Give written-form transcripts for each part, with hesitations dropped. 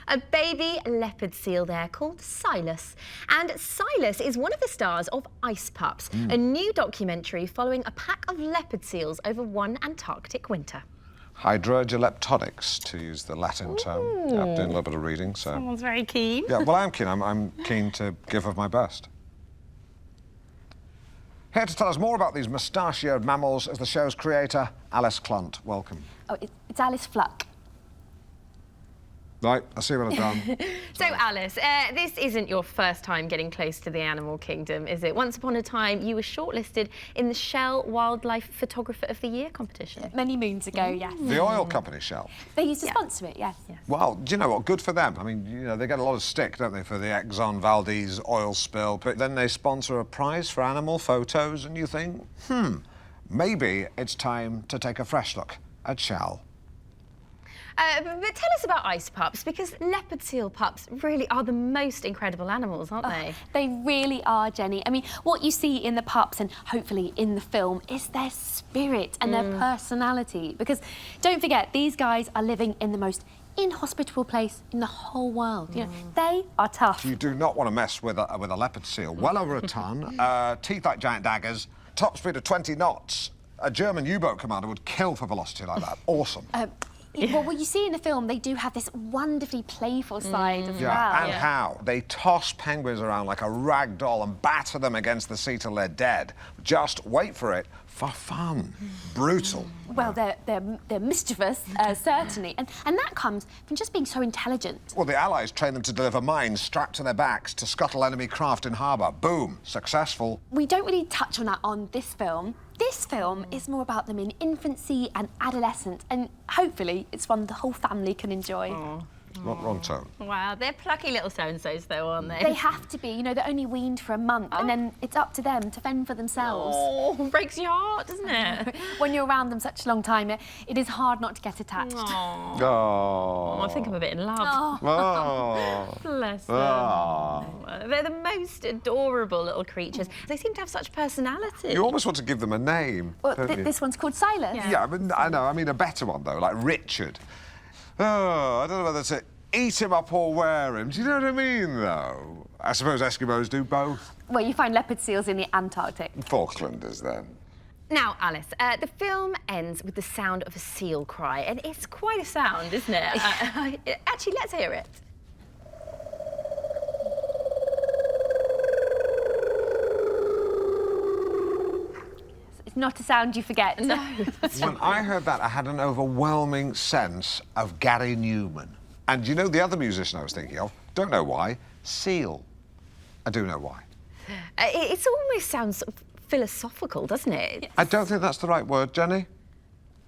A baby leopard seal there called Silas. And Silas is one of the stars of Ice Pups, a new documentary following a pack of leopard seals over one Antarctic winter. Hydrogeleptonics, to use the Latin term. Yeah, I'm doing a little bit of reading, so... Someone's very keen. Yeah, well, I'm keen. I'm keen to give of my best. Here to tell us more about these mustachioed mammals is the show's creator, Alice Clunt. Welcome. Oh, it's Alice Fluck. Right, I see what I've done. So, Alice, this isn't your first time getting close to the animal kingdom, is it? Once upon a time, you were shortlisted in the Shell Wildlife Photographer of the Year competition. Many moons ago, yes. The oil company, Shell. They used to sponsor it, yes. Well, do you know what? Good for them. I mean, you know, they get a lot of stick, don't they, for the Exxon Valdez oil spill. But then they sponsor a prize for animal photos, and you think, maybe it's time to take a fresh look at Shell. But tell us about ice pups, because leopard seal pups really are the most incredible animals, aren't they? They really are, Jenny. I mean, what you see in the pups and hopefully in the film is their spirit and their personality. Because don't forget, these guys are living in the most inhospitable place in the whole world. You know, they are tough. You do not want to mess with a leopard seal. Well over a ton, teeth like giant daggers, top speed of 20 knots. A German U-boat commander would kill for velocity like that. Awesome. Well, what you see in the film, they do have this wonderfully playful side as well. And how? They toss penguins around like a rag doll and batter them against the sea till they're dead. Just wait for it, for fun. Brutal. Well, they're mischievous, certainly, and that comes from just being so intelligent. Well, the Allies trained them to deliver mines strapped to their backs to scuttle enemy craft in harbour. Boom, successful. We don't really touch on that on this film. This film is more about them in infancy and adolescence, and hopefully it's one the whole family can enjoy. Wrong tone. Wow, they're plucky little so-and-sos, though, aren't they? They have to be. You know, they're only weaned for a month, and then it's up to them to fend for themselves. Oh, breaks your heart, doesn't it? When you're around them such a long time, it is hard not to get attached. Oh, I think I'm a bit in love. Bless them. They're the most adorable little creatures. They seem to have such personality. You almost want to give them a name. Well, this one's called Silas. Yeah, but I know. I mean, a better one, though, like Richard. Oh, I don't know whether to eat him up or wear him. Do you know what I mean, though? I suppose Eskimos do both. Well, you find leopard seals in the Antarctic. Falklanders, then. Now, Alice, the film ends with the sound of a seal cry, and it's quite a sound, isn't it? Actually, let's hear it. It's not a sound you forget. No. When I heard that, I had an overwhelming sense of Gary Newman. And you know the other musician I was thinking of? Don't know why. Seal. I do know why. It almost sounds sort of philosophical, doesn't it? I don't think that's the right word, Jenny.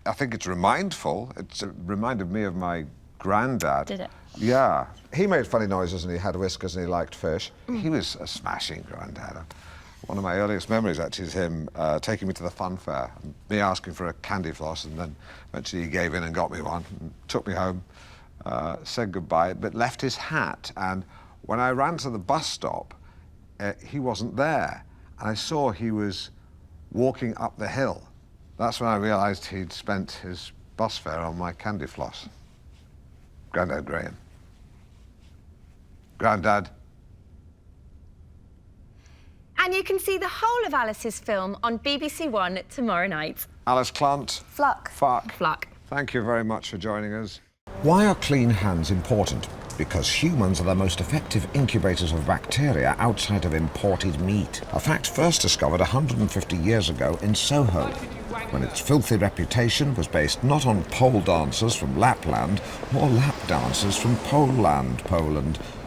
I think it's remindful. It reminded me of my granddad. Did it? Yeah. He made funny noises and he had whiskers and he liked fish. He was a smashing granddad. One of my earliest memories, actually, is him taking me to the fun fair, and me asking for a candy floss, and then eventually he gave in and got me one, and took me home, said goodbye, but left his hat. And when I ran to the bus stop, he wasn't there. And I saw he was walking up the hill. That's when I realised he'd spent his bus fare on my candy floss. Grandad Graham. Grandad. And you can see the whole of Alice's film on BBC One tomorrow night. Alice Clunt. Fluck. Fluck. Thank you very much for joining us. Why are clean hands important? Because humans are the most effective incubators of bacteria outside of imported meat. A fact first discovered 150 years ago in Soho, when its filthy reputation was based not on pole dancers from Lapland or lap dancers from Poland,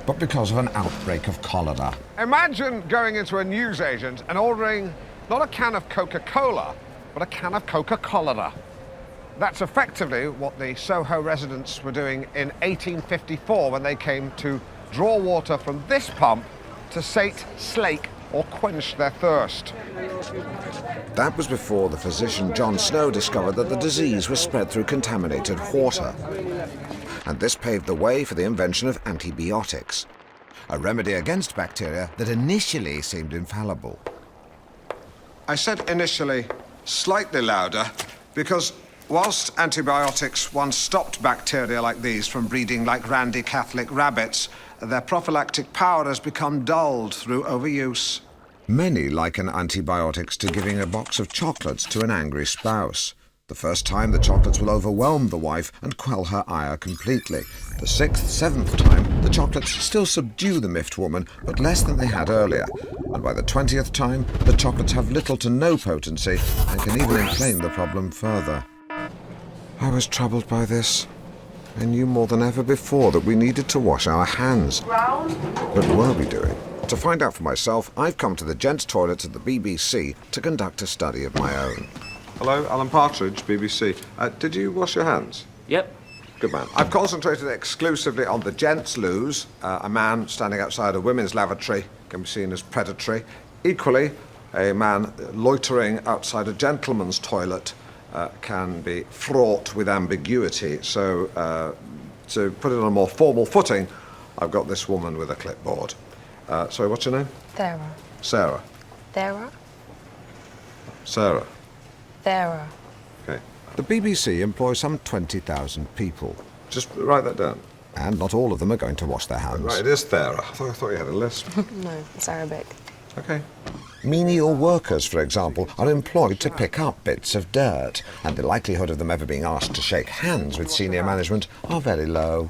but because of an outbreak of cholera. Imagine going into a newsagent and ordering not a can of Coca-Cola, but a can of Coca-Cholera. That's effectively what the Soho residents were doing in 1854 when they came to draw water from this pump to sate, slake, or quench their thirst. That was before the physician John Snow discovered that the disease was spread through contaminated water. And this paved the way for the invention of antibiotics, a remedy against bacteria that initially seemed infallible. I said initially slightly louder because Whilst antibiotics once stopped bacteria like these from breeding like randy Catholic rabbits, their prophylactic power has become dulled through overuse. Many liken antibiotics to giving a box of chocolates to an angry spouse. The first time, the chocolates will overwhelm the wife and quell her ire completely. The sixth, seventh time, the chocolates still subdue the miffed woman, but less than they had earlier. And by the 20th time, the chocolates have little to no potency and can even inflame the problem further. I was troubled by this. I knew more than ever before that we needed to wash our hands. But were we doing? To find out for myself, I've come to the gents' toilets at the BBC to conduct a study of my own. Hello, Alan Partridge, BBC. Did you wash your hands? Yep. Good man. I've concentrated exclusively on the gents' loos. A man standing outside a women's lavatory can be seen as predatory. Equally, a man loitering outside a gentleman's toilet can be fraught with ambiguity. So, to put it on a more formal footing, I've got this woman with a clipboard. Sorry, what's your name? Sarah. Sarah. Sarah. Sarah. Sarah. Okay. The BBC employs some 20,000 people. Just write that down. And not all of them are going to wash their hands. Right, it is Sarah. I thought you had a list. No, it's Arabic. Okay. Menial workers, for example, are employed to pick up bits of dirt, and the likelihood of them ever being asked to shake hands with senior management are very low.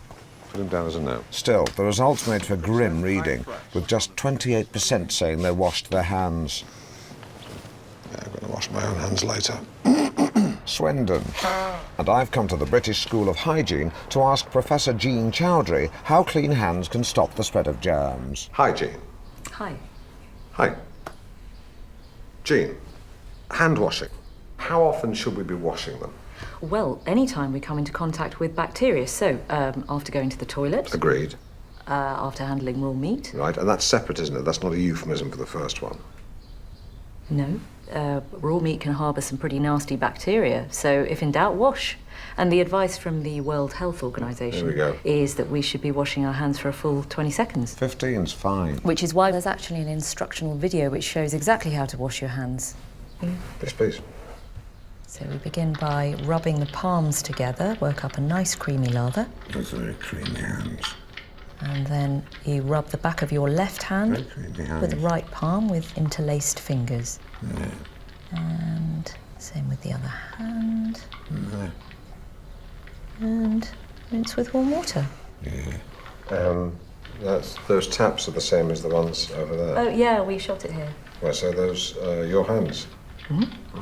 Put him down as a no. Still, the results made for grim reading, with just 28% saying they washed their hands. Yeah, I'm going to wash my own hands later. Swindon. And I've come to the British School of Hygiene to ask Professor Jean Chowdhury how clean hands can stop the spread of germs. Hi, Jean. Hi. Hi. Jean, hand washing. How often should we be washing them? Well, any time we come into contact with bacteria. So, after going to the toilet. Agreed. After handling raw meat. Right, and that's separate, isn't it? That's not a euphemism for the first one. No. Raw meat can harbour some pretty nasty bacteria. So, if in doubt, wash. And the advice from the World Health Organization is that we should be washing our hands for a full 20 seconds. 15's fine. Which is why there's actually an instructional video which shows exactly how to wash your hands. Yes, please. So we begin by rubbing the palms together, work up a nice creamy lather. Those are very creamy hands. And then you rub the back of your left hand with the right palm with interlaced fingers. Yeah. And same with the other hand. Yeah. And rinse with warm water. Yeah. Those taps are the same as the ones over there. Oh, yeah, we shot it here. Well, so those your hands? Mm-hmm.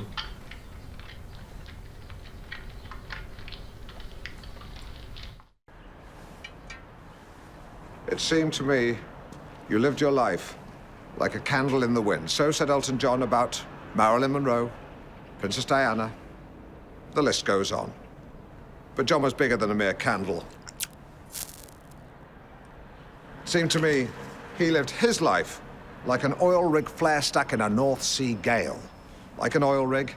It seemed to me you lived your life like a candle in the wind. So said Elton John about Marilyn Monroe, Princess Diana. The list goes on. But John was bigger than a mere candle. It seemed to me he lived his life like an oil rig flare stuck in a North Sea gale. Like an oil rig,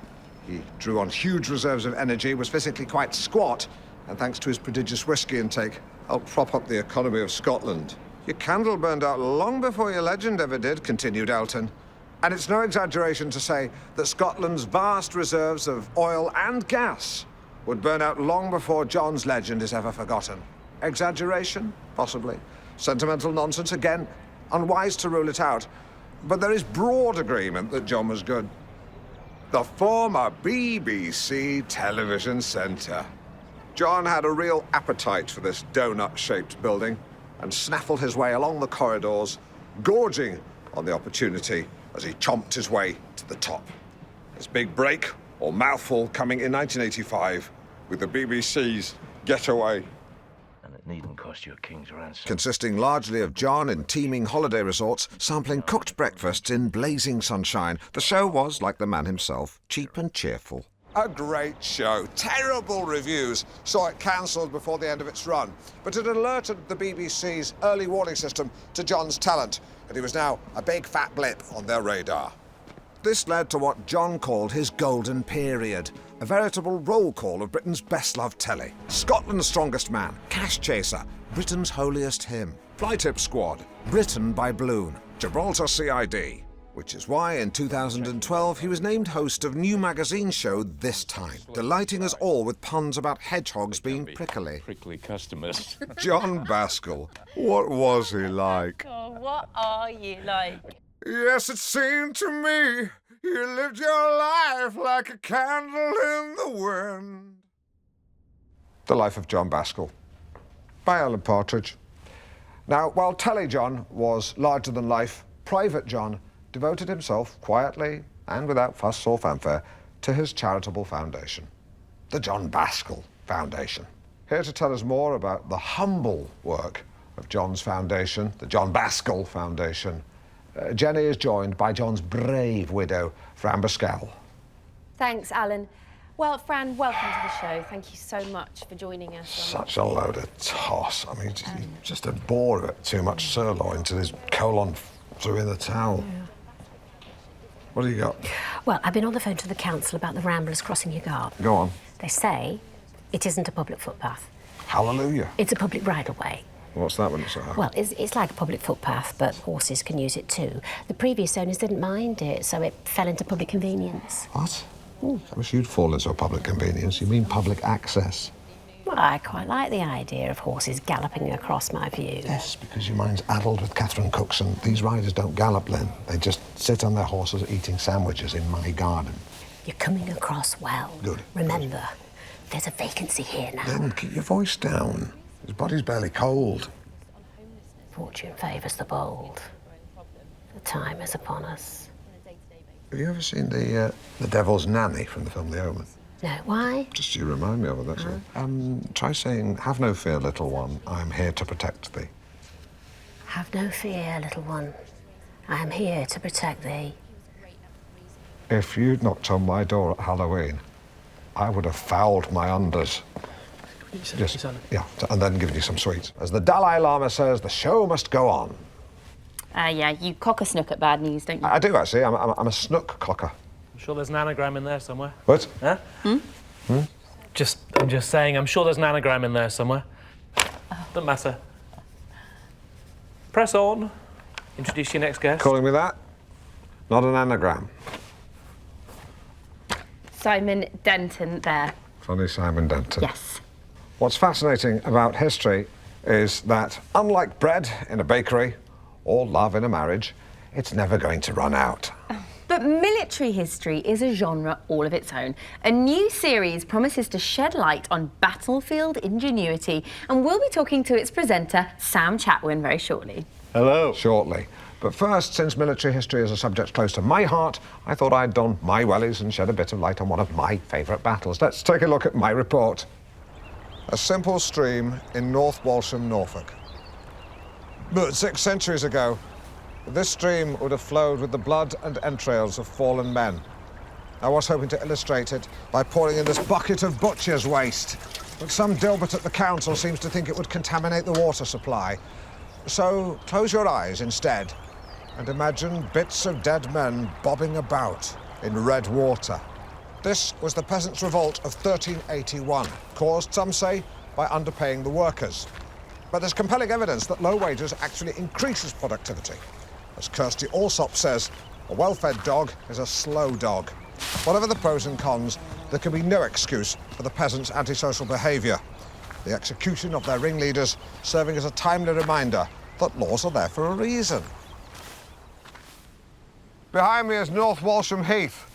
he drew on huge reserves of energy, was physically quite squat, and thanks to his prodigious whiskey intake, helped prop up the economy of Scotland. Your candle burned out long before your legend ever did, continued Elton. And it's no exaggeration to say that Scotland's vast reserves of oil and gas would burn out long before John's legend is ever forgotten. Exaggeration? Possibly. Sentimental nonsense? Again, unwise to rule it out. But there is broad agreement that John was good. The former BBC television centre. John had a real appetite for this donut-shaped building and snaffled his way along the corridors, gorging on the opportunity as he chomped his way to the top. His big break, or mouthful, coming in 1985 with the BBC's Getaway. And it needn't cost you a king's ransom. Consisting largely of John in teeming holiday resorts, sampling cooked breakfasts in blazing sunshine, the show was, like the man himself, cheap and cheerful. A great show. Terrible reviews saw it cancelled before the end of its run. But it alerted the BBC's early warning system to John's talent, and he was now a big fat blip on their radar. This led to what John called his golden period, a veritable roll call of Britain's best-loved telly. Scotland's strongest man, Cash Chaser, Britain's holiest hymn, Fly Tip Squad, Britain by Balloon, Gibraltar CID. Which is why in 2012 he was named host of new magazine show This Time, delighting us all with puns about hedgehogs being prickly. Prickly customers. John Baskell, what was he like? Oh, what are you like? Yes, it seemed to me you lived your life like a candle in the wind. The Life of John Baskell, by Alan Partridge. Now, while Telly John was larger than life, Private John devoted himself quietly and without fuss or fanfare to his charitable foundation, the John Baskell Foundation. Here to tell us more about the humble work of John's foundation, the John Baskell Foundation, Jenny is joined by John's brave widow, Fran Baskell. Thanks, Alan. Well, Fran, welcome to the show. Thank you so much for joining us. Such a load of toss. I mean, just a bore of it. Too much sirloin till his colon threw in the towel. Yeah. What do you got? Well, I've been on the phone to the council about the ramblers crossing your garden. Go on. They say it isn't a public footpath. Hallelujah. It's a public right-of-way. What's that when it's like? Well, it's like a public footpath, but horses can use it too. The previous owners didn't mind it, so it fell into public convenience. What? I wish you'd fall into a public convenience. You mean public access? Well, I quite like the idea of horses galloping across my view. Yes, because your mind's addled with Catherine Cookson. These riders don't gallop, Lynn. They just sit on their horses eating sandwiches in my garden. You're coming across well. Good. Remember, there's a vacancy here now. Lynn, keep your voice down. His body's barely cold. Fortune favours the bold. The time is upon us. Have you ever seen The Devil's Nanny from the film The Omen? No, why? Just you remind me of it, that's all. Try saying, "Have no fear, little one, I am here to protect thee." Have no fear, little one. I am here to protect thee. If you'd knocked on my door at Halloween, I would have fouled my unders. Yes, yeah, and then given you some sweets. As the Dalai Lama says, the show must go on. Yeah, you cock a snook at bad news, don't you? I do, actually. I'm a snook clocker. I'm sure there's an anagram in there somewhere. What? Huh? I'm just saying, I'm sure there's an anagram in there somewhere. Doesn't matter. Press on. Introduce your next guest. Calling me that? Not an anagram. Simon Denton there. Funny Simon Denton. Yes. What's fascinating about history is that, unlike bread in a bakery or love in a marriage, it's never going to run out. But military history is a genre all of its own. A new series promises to shed light on battlefield ingenuity, and we'll be talking to its presenter, Sam Chatwin, very shortly. Hello. Shortly. But first, since military history is a subject close to my heart, I thought I'd don my wellies and shed a bit of light on one of my favourite battles. Let's take a look at my report. A simple stream in North Walsham, Norfolk. But 6 centuries ago, this stream would have flowed with the blood and entrails of fallen men. I was hoping to illustrate it by pouring in this bucket of butcher's waste, but some dilbert at the council seems to think it would contaminate the water supply. So close your eyes instead and imagine bits of dead men bobbing about in red water. This was the peasants' revolt of 1381, caused, some say, by underpaying the workers. But there's compelling evidence that low wages actually increases productivity. As Kirsty Allsop says, a well-fed dog is a slow dog. Whatever the pros and cons, there can be no excuse for the peasants' antisocial behaviour. The execution of their ringleaders serving as a timely reminder that laws are there for a reason. Behind me is North Walsham Heath.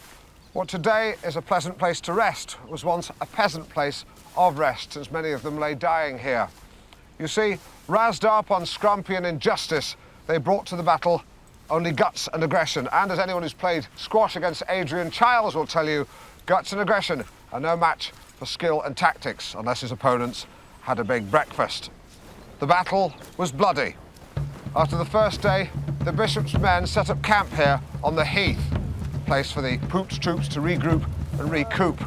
What today is a pleasant place to rest was once a peasant place of rest, since many of them lay dying here. You see, razzed up on scrumpian injustice, they brought to the battle only guts and aggression. And as anyone who's played squash against Adrian Chiles will tell you, guts and aggression are no match for skill and tactics, unless his opponents had a big breakfast. The battle was bloody. After the first day, the bishop's men set up camp here on the Heath, a place for the Poop's troops to regroup and recoup.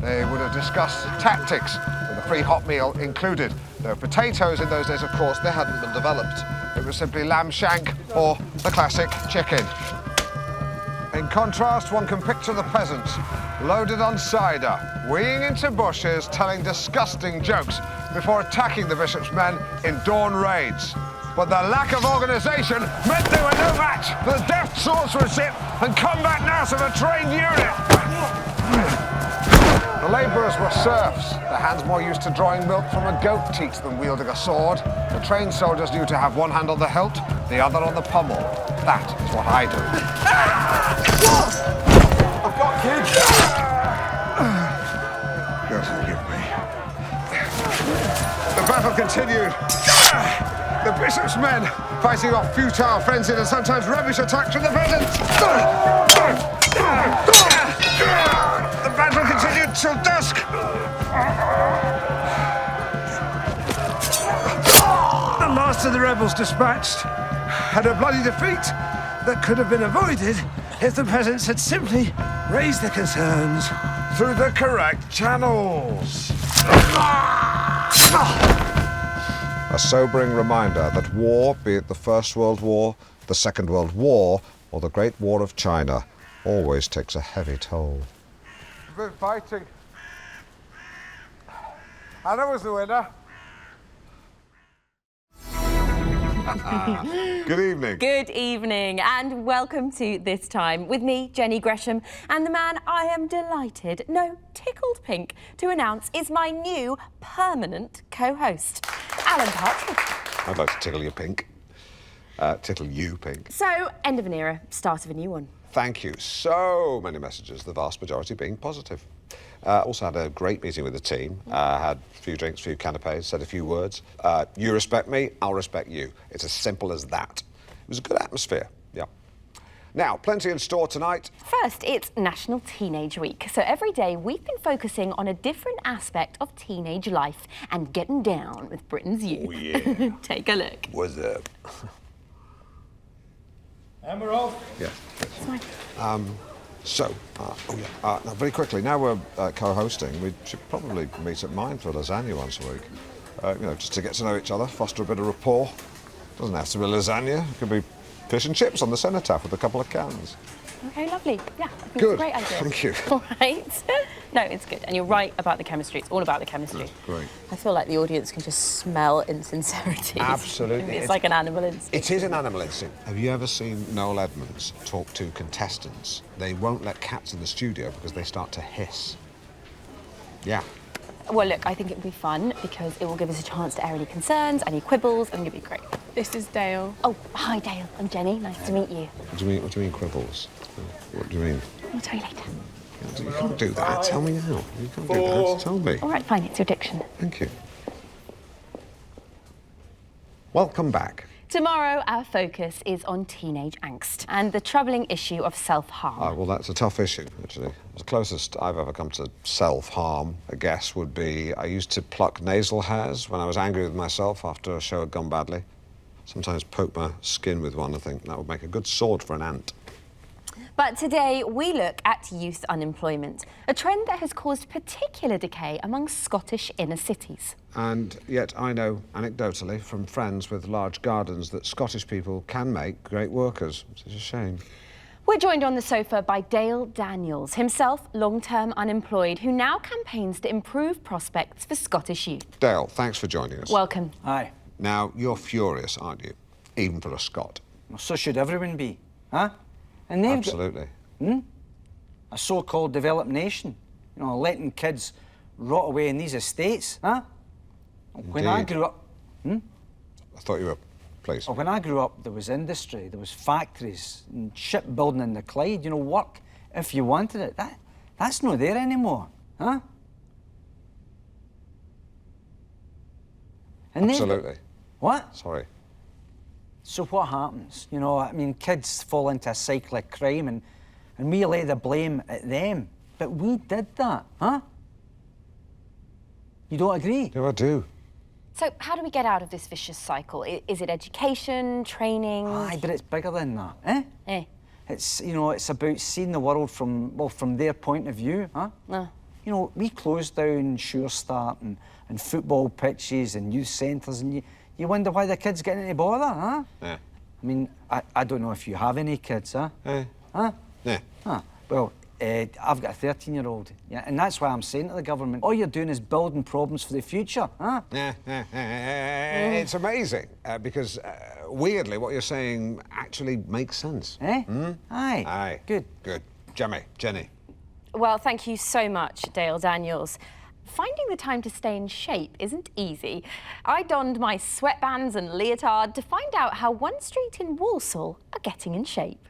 They would have discussed tactics, with a free hot meal included. Though potatoes in those days, of course, they hadn't been developed. It was simply lamb shank or the classic chicken. In contrast, one can picture the peasants loaded on cider, wheeling into bushes, telling disgusting jokes before attacking the bishop's men in dawn raids. but the lack of organisation meant they were no match for the deft swordsmanship and combat nous of a trained unit. The labourers were serfs, their hands more used to drawing milk from a goat teat than wielding a sword. The trained soldiers knew to have one hand on the hilt, the other on the pommel. That is what I do. I've got kids! God forgive me. The battle continued. The bishop's men fighting off futile, frenzied and sometimes rubbish attacks from the peasants. The battle continued till dusk. The last of the rebels dispatched had a bloody defeat that could have been avoided if the peasants had simply raised their concerns through the correct channels. A sobering reminder that war, be it the First World War, the Second World War, or the Great War of China, always takes a heavy toll. We've been fighting. And I was the winner. Good evening. Good evening and welcome to This Time with me, Jenny Gresham, and the man I am delighted, no, tickled pink, to announce is my new permanent co-host, Alan Partridge. I'd like to tickle you pink. Tickle you pink. So, end of an era, start of a new one. Thank you. So many messages, the vast majority being positive. Also had a great meeting with the team. Had a few drinks, a few canapes, said a few words. You respect me, I'll respect you. It's as simple as that. It was a good atmosphere, yeah. Now, plenty in store tonight. First, it's National Teenage Week. So every day we've been focusing on a different aspect of teenage life and getting down with Britain's youth. Oh, yeah. Take a look. What's up? And we're off. Yeah. Sorry. Now very quickly, now we're co-hosting, we should probably meet at mine for a lasagna once a week. You know, just to get to know each other, foster a bit of rapport. Doesn't have to be lasagna, it could be fish and chips on the cenotaph with a couple of cans. Okay, lovely. Yeah, I think Good. it's a great idea. Thank you. All right. No, it's good. And you're right about the chemistry. It's all about the chemistry. That's great. I feel like the audience can just smell insincerity. Absolutely. It's like an animal instinct. It is an animal instinct. Have you ever seen Noel Edmonds talk to contestants? They won't let cats in the studio because they start to hiss. Yeah. Well, look, I think it would be fun because it will give us a chance to air any concerns, any quibbles, and it'll be great. This is Dale. Oh, hi, Dale. I'm Jenny. Nice to meet you. What do you mean quibbles? What do you mean? I'll tell you later. You can't do that. Tell me now. You can't do that. Tell me. All right, fine. It's your diction. Thank you. Welcome back. Tomorrow, our focus is on teenage angst and the troubling issue of self-harm. Well, that's a tough issue, actually. The closest I've ever come to self-harm, I guess, would be I used to pluck nasal hairs when I was angry with myself after a show had gone badly. Sometimes poke my skin with one. I think that would make a good sword for an ant. But today, we look at youth unemployment, a trend that has caused particular decay among Scottish inner cities. And yet I know, anecdotally, from friends with large gardens, that Scottish people can make great workers. It's a shame. We're joined on the sofa by Dale Daniels, himself long-term unemployed, who now campaigns to improve prospects for Scottish youth. Dale, thanks for joining us. Welcome. Aye. Now, you're furious, aren't you? Even for a Scot. Well, so should everyone be, huh? And they've Absolutely. a so-called developed nation, you know, letting kids rot away in these estates, huh? When I grew up... I thought you were... Please. Well, when I grew up, there was industry, there was factories, and shipbuilding in the Clyde, you know, work if you wanted it. That's not there anymore, huh? And Absolutely. What? Sorry. So what happens? You know, I mean, kids fall into a cycle of crime and we lay the blame at them. But we did that, huh? You don't agree? No, I do. So how do we get out of this vicious cycle? Is it education, training? Aye, but it's bigger than that, eh? Eh. It's, you know, it's about seeing the world from, well, from their point of view, huh? You know, we closed down Sure Start and football pitches and youth centres and you wonder why the kids get any bother, huh? Yeah. I mean, I don't know if you have any kids, huh? Eh. Huh? Yeah. Huh. Well, I've got a 13-year-old, yeah, and that's why I'm saying to the government, all you're doing is building problems for the future, huh? It's amazing, because weirdly what you're saying actually makes sense. Eh? Aye. Aye. Good. Good. Jenny. Well, thank you so much, Dale Daniels. Finding the time to stay in shape isn't easy. I donned my sweatbands and leotard to find out how one street in Walsall are getting in shape.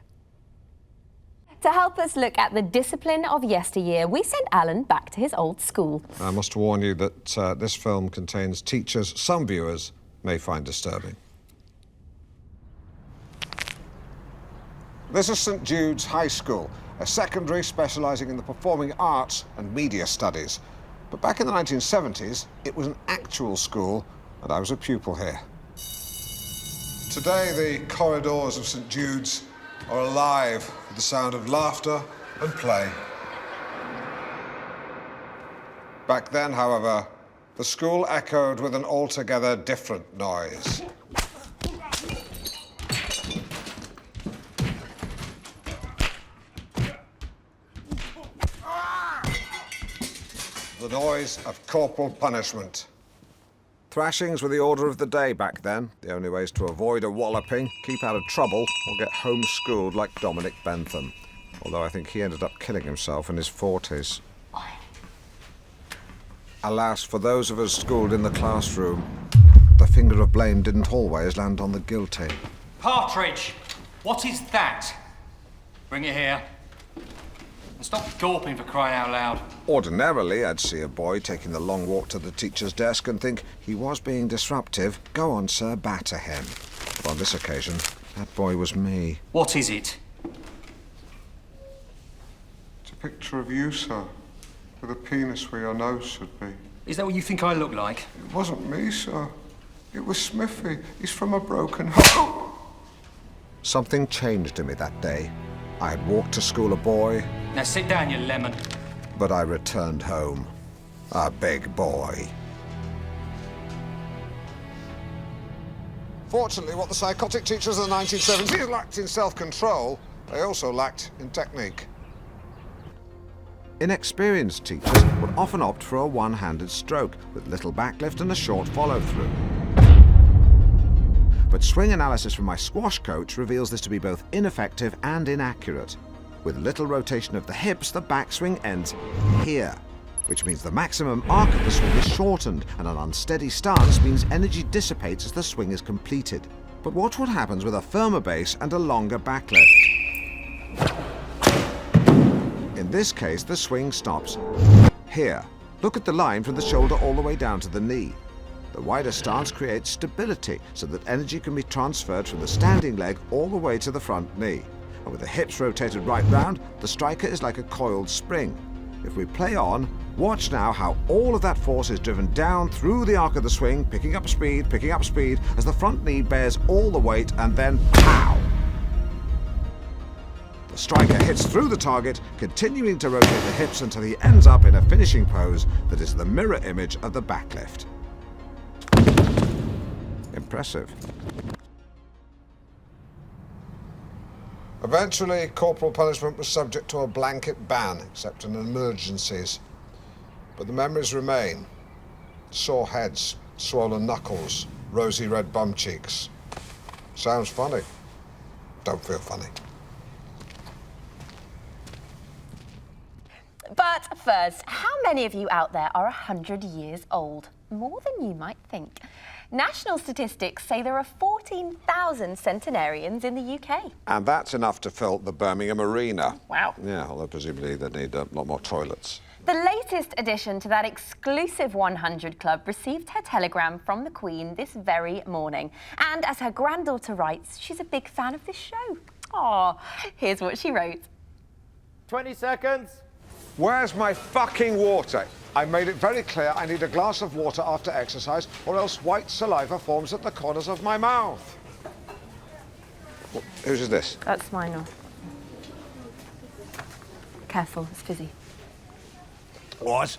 To help us look at the discipline of yesteryear, we sent Alan back to his old school. I must warn you that this film contains teachers some viewers may find disturbing. This is St Jude's High School, a secondary specialising in the performing arts and media studies. But back in the 1970s, it was an actual school, and I was a pupil here. Today, the corridors of St Jude's are alive with the sound of laughter and play. Back then, however, the school echoed with an altogether different noise. The noise of corporal punishment. Thrashings were the order of the day back then. The only ways to avoid a walloping, keep out of trouble, or get homeschooled like Dominic Bentham. Although I think he ended up killing himself in his 40s. Alas, for those of us schooled in the classroom, the finger of blame didn't always land on the guilty. Partridge! What is that? Bring it here. And stop gawping, for crying out loud. Ordinarily, I'd see a boy taking the long walk to the teacher's desk and think he was being disruptive. Go on, sir, batter him. But on this occasion, that boy was me. What is it? It's a picture of you, sir, with a penis where your nose should be. Is that what you think I look like? It wasn't me, sir. It was Smithy. He's from a broken home. Something changed in me that day. I had walked to school a boy. Now sit down, you lemon. But I returned home, a big boy. Fortunately, what the psychotic teachers of the 1970s lacked in self-control, they also lacked in technique. Inexperienced teachers would often opt for a one-handed stroke with little backlift and a short follow-through. But swing analysis from my squash coach reveals this to be both ineffective and inaccurate. With little rotation of the hips, the backswing ends here, which means the maximum arc of the swing is shortened, and an unsteady stance means energy dissipates as the swing is completed. But watch what happens with a firmer base and a longer backlift. In this case, the swing stops here. Look at the line from the shoulder all the way down to the knee. The wider stance creates stability so that energy can be transferred from the standing leg all the way to the front knee. And with the hips rotated right round, the striker is like a coiled spring. If we play on, watch now how all of that force is driven down through the arc of the swing, picking up speed, as the front knee bears all the weight, and then pow! The striker hits through the target, continuing to rotate the hips until he ends up in a finishing pose that is the mirror image of the backlift. Impressive. Eventually, corporal punishment was subject to a blanket ban, except in emergencies. But the memories remain. Sore heads, swollen knuckles, rosy red bum cheeks. Sounds funny. Don't feel funny. But first, how many of you out there are 100 years old? More than you might think. National statistics say there are 14,000 centenarians in the UK. And that's enough to fill the Birmingham Arena. Wow. Yeah, although presumably they need a lot more toilets. The latest addition to that exclusive 100 club received her telegram from the Queen this very morning. And as her granddaughter writes, she's a big fan of this show. Aw, here's what she wrote. 20 seconds. Where's my fucking water? I made it very clear I need a glass of water after exercise, or else white saliva forms at the corners of my mouth. Whose is this? That's mine off. Careful, it's fizzy. What?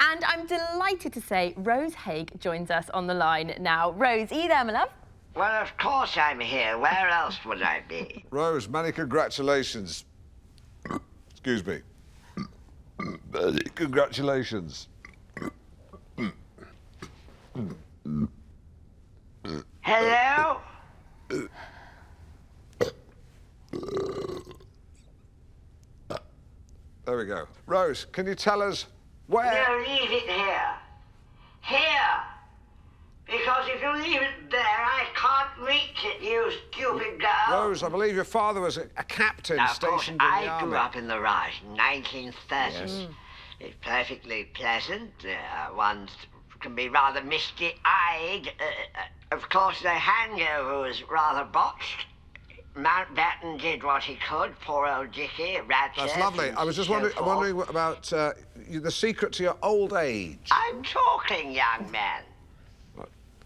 And I'm delighted to say Rose Haig joins us on the line now. Rose, are you there, my love? Well, of course I'm here. Where else would I be? Rose, many congratulations. Excuse me. Congratulations. Hello? There we go. Rose, can you tell us where... No, leave it here. Here. Because if you leave it there, I can't reach it, you stupid girl. Rose, I believe your father was a captain Now, of course, stationed in the I army. grew up in the Raj, 1930s. Yes. It's perfectly pleasant. One can be rather misty-eyed. Of course, the hangover was rather botched. Mountbatten did what he could, poor old Dickie, Ratchet. That's lovely. I was just wondering about the secret to your old age. I'm talking, young man.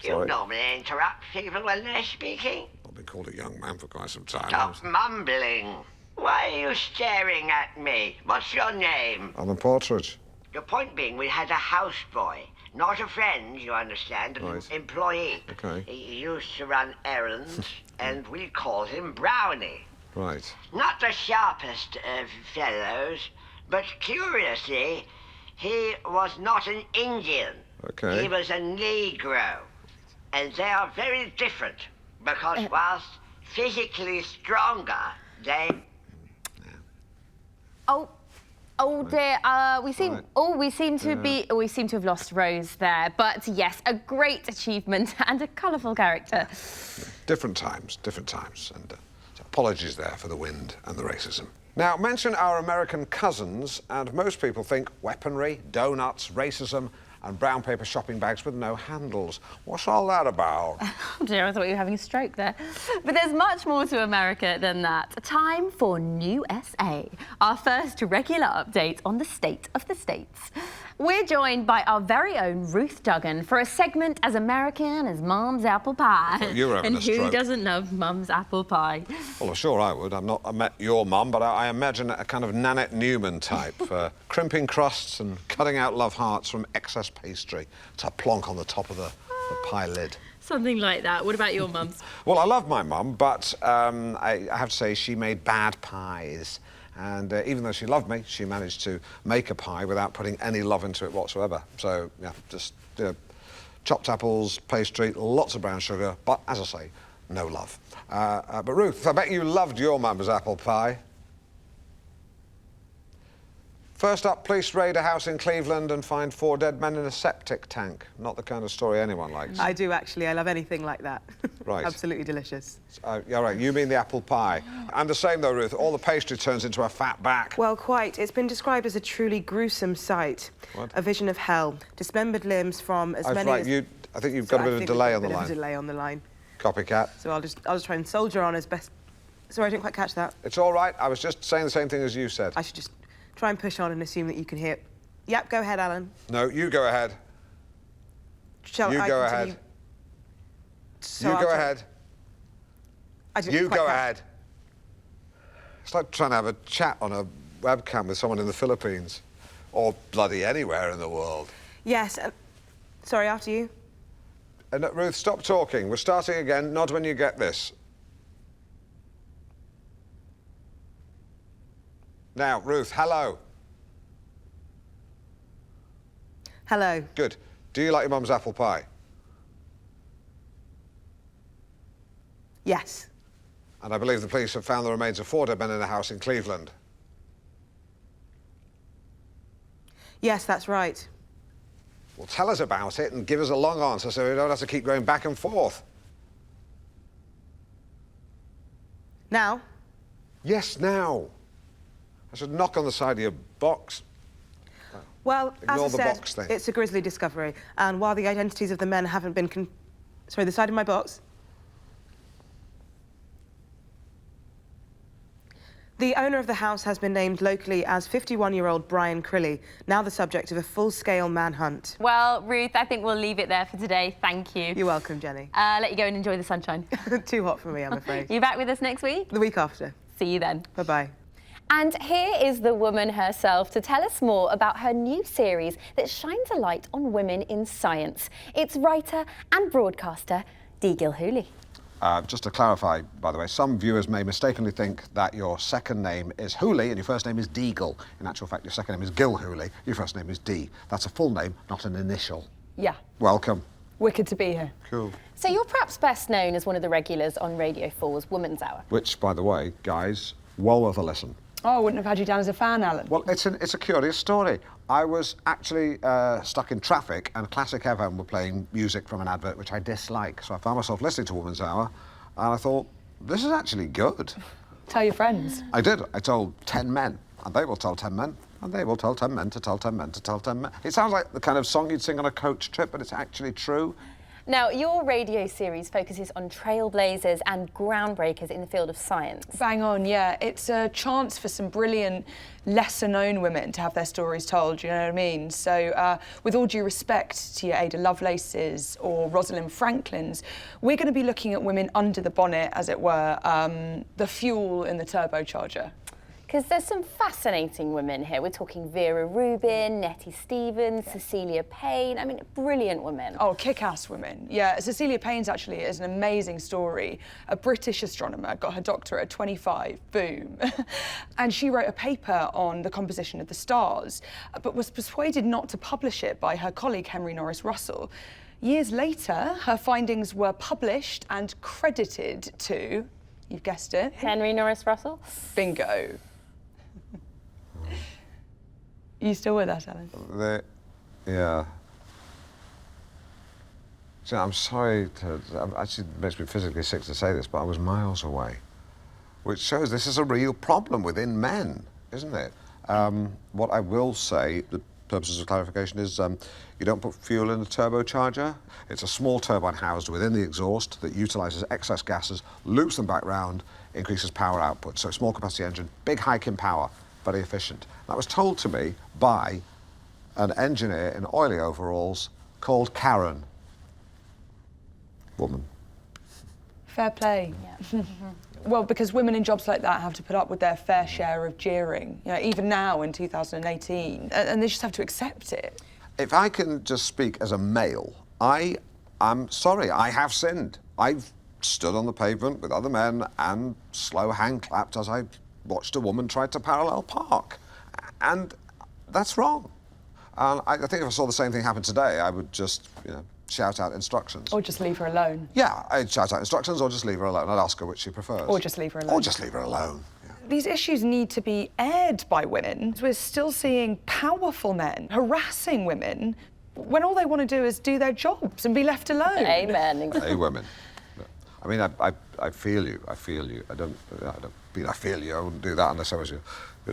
You Sorry. normally interrupt people when they're speaking. I've been called a young man for quite some time. Stop mumbling. Why are you staring at me? What's your name? I'm a Partridge. Your point being, we had a houseboy. Not a friend, you understand, an Right. employee. Okay. He used to run errands, and we called him Brownie. Right. Not the sharpest of fellows, but curiously, he was not an Indian. Okay. He was a Negro. And they are very different, because whilst physically stronger, they... Oh dear, we seem we seem to have lost Rose there. But yes, a great achievement and a colourful character. Different times, and so apologies there for the wind and the racism. Now, mention our American cousins, and most people think weaponry, donuts, racism, and brown paper shopping bags with no handles. What's all that about? Oh dear, I thought you were having a stroke there. But there's much more to America than that. Time for New SA, our first regular update on the state of the states. We're joined by our very own Ruth Duggan for a segment as American as Mum's apple pie. You were having and a who stroke. doesn't love Mum's apple pie? Well, sure I would. I met your mum, but I imagine a kind of Nanette Newman type, crimping crusts and cutting out love hearts from excess pastry to plonk on the top of the pie lid. Something like that. What about your mum's? Well, I love my mum, but I have to say she made bad pies. And even though she loved me, she managed to make a pie without putting any love into it whatsoever. So, yeah, just chopped apples, pastry, lots of brown sugar, but, as I say, no love. But, Ruth, I bet you loved your mum's apple pie. First up, police raid a house in Cleveland and find 4 dead men in a septic tank. Not the kind of story anyone likes. I do, actually. I love anything like that. Right. Absolutely delicious. Yeah, right. You mean the apple pie. And the same, though, Ruth. All the pastry turns into a fat back. Well, quite. It's been described as a truly gruesome sight. What? A vision of hell. Dismembered limbs from as many right. as... I think you've got a bit of delay on the line. delay on the line. Copycat. So I'll just try and soldier on as best... Sorry, I didn't quite catch that. It's all right. I was just saying the same thing as you said. I should just try and push on and assume that you can hear... Yep, go ahead, Alan. No, you go ahead. Shall you I go continue? ahead. So you I'll go try- ahead. I didn't You quite go catch- ahead. It's like trying to have a chat on a webcam with someone in the Philippines. Or bloody anywhere in the world. Yes, sorry, after you. Ruth, stop talking. We're starting again. Nod when you get this. Now, Ruth, hello. Hello. Good. Do you like your mum's apple pie? Yes. And I believe the police have found the remains of 4 dead men in a house in Cleveland. Yes, that's right. Well, tell us about it and give us a long answer so we don't have to keep going back and forth. Now? Yes, now. I should knock on the side of your box. Well, Ignore as the I said, box thing. it's a grisly discovery. And while the identities of the men haven't been... Sorry, the side of my box? The owner of the house has been named locally as 51-year-old Brian Crilly, now the subject of a full-scale manhunt. Well, Ruth, I think we'll leave it there for today. Thank you. You're welcome, Jenny. Let you go and enjoy the sunshine. Too hot for me, I'm afraid. You back with us next week? The week after. See you then. Bye-bye. And here is the woman herself to tell us more about her new series that shines a light on women in science. It's writer and broadcaster Dee Gilhooly. Just to clarify, by the way, some viewers may mistakenly think that your second name is Hooley and your first name is Deagle. In actual fact, your second name is Gil Hooley, your first name is D. That's a full name, not an initial. Yeah. Welcome. Wicked to be here. Cool. So you're perhaps best known as one of the regulars on Radio 4's Woman's Hour. Which, by the way, guys, well worth a listen. Oh, I wouldn't have had you down as a fan, Alan. Well, it's a curious story. I was actually stuck in traffic and Classic FM were playing music from an advert which I dislike. So I found myself listening to Woman's Hour and I thought, this is actually good. Tell your friends. I did. I told 10 men and they will tell 10 men and they will tell 10 men to tell 10 men to tell 10 men. It sounds like the kind of song you'd sing on a coach trip, but it's actually true. Now, your radio series focuses on trailblazers and groundbreakers in the field of science. Bang on, yeah. It's a chance for some brilliant, lesser-known women to have their stories told, you know what I mean? So, with all due respect to your Ada Lovelaces or Rosalind Franklins, we're going to be looking at women under the bonnet, as it were, the fuel in the turbocharger. Because there's some fascinating women here. We're talking Vera Rubin, Nettie Stevens, Cecilia Payne. I mean, brilliant women. Oh, kick-ass women. Yeah, Cecilia Payne's actually is an amazing story. A British astronomer, got her doctorate at 25, boom. And she wrote a paper on the composition of the stars, but was persuaded not to publish it by her colleague Henry Norris Russell. Years later, her findings were published and credited to, you've guessed it, Henry Norris Russell? Bingo. You still with us, Alan? Yeah. See, I'm sorry to... Actually, it makes me physically sick to say this, but I was miles away. Which shows this is a real problem within men, isn't it? What I will say, the purposes of clarification, is you don't put fuel in a turbocharger. It's a small turbine housed within the exhaust that utilises excess gases, loops them back round, increases power output. So small capacity engine, big hike in power, very efficient. That was told to me by an engineer in oily overalls called Karen. Woman. Fair play. Yeah. Well, because women in jobs like that have to put up with their fair share of jeering, you know, even now in 2018, and they just have to accept it. If I can just speak as a male, I'm sorry, I have sinned. I've stood on the pavement with other men and slow hand clapped as I watched a woman try to parallel park. And that's wrong. And I think if I saw the same thing happen today, I would just, you know, shout out instructions. Or just leave her alone. Yeah, I'd shout out instructions or just leave her alone. I'd ask her which she prefers. Or just leave her alone. Or just leave her alone. Yeah. These issues need to be aired by women. We're still seeing powerful men harassing women when all they want to do is do their jobs and be left alone. Amen. Hey, women. I mean, I feel you. I feel you. I don't mean I feel you. I wouldn't do that unless I was your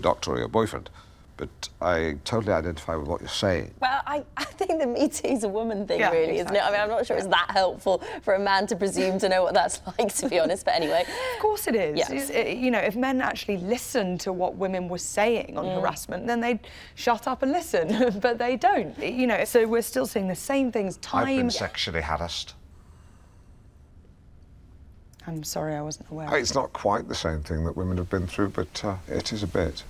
doctor or your boyfriend. But I totally identify with what you're saying. Well, I think the Me Too's a woman thing, Yeah, really, exactly. isn't it? I mean, I'm not sure it's that helpful for a man to presume to know what that's like, to be honest, but anyway. Of course it is. Yes. You know, if men actually listened to what women were saying on harassment, then they'd shut up and listen, but they don't. You know, so we're still seeing the same things time... I've been sexually harassed. I'm sorry, I wasn't aware. It's not quite the same thing that women have been through, but it is a bit.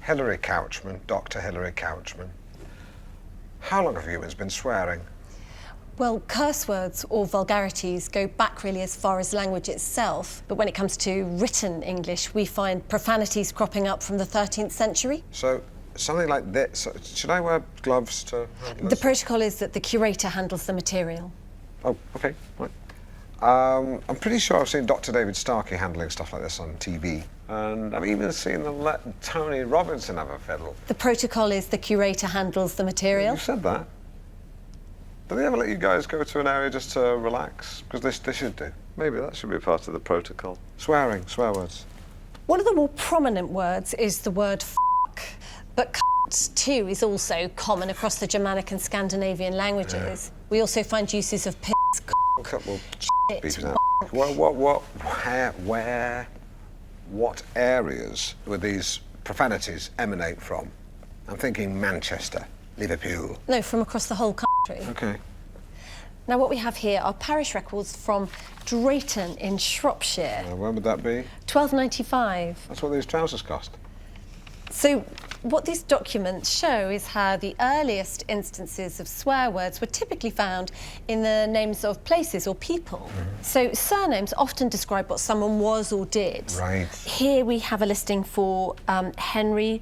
Hilary Couchman, Dr. Hilary Couchman. How long have humans been swearing? Well, curse words or vulgarities go back really as far as language itself, but when it comes to written English, we find profanities cropping up from the 13th century. So, something like this, should I wear gloves to handle The this? protocol is that the curator handles the material. Oh, OK, right. I'm pretty sure I've seen Dr. David Starkey handling stuff like this on TV. And I've even seen them let Tony Robinson have a fiddle. The protocol is the curator handles the material. You said that. Do they ever let you guys go to an area just to relax? Because they should do. Maybe that should be part of the protocol. Swearing, swear words. One of the more prominent words is the word f***, but c*** too is also common across the Germanic and Scandinavian languages. Yeah. We also find uses of piss, Well, beep it out. What areas would these profanities emanate from? I'm thinking Manchester, Liverpool. No, from across the whole country. OK. Now, what we have here are parish records from Drayton in Shropshire. When would that be? 1295. That's what these trousers cost. So, What these documents show is how the earliest instances of swear words were typically found in the names of places or people. So surnames often describe what someone was or did. Right. Here we have a listing for Henry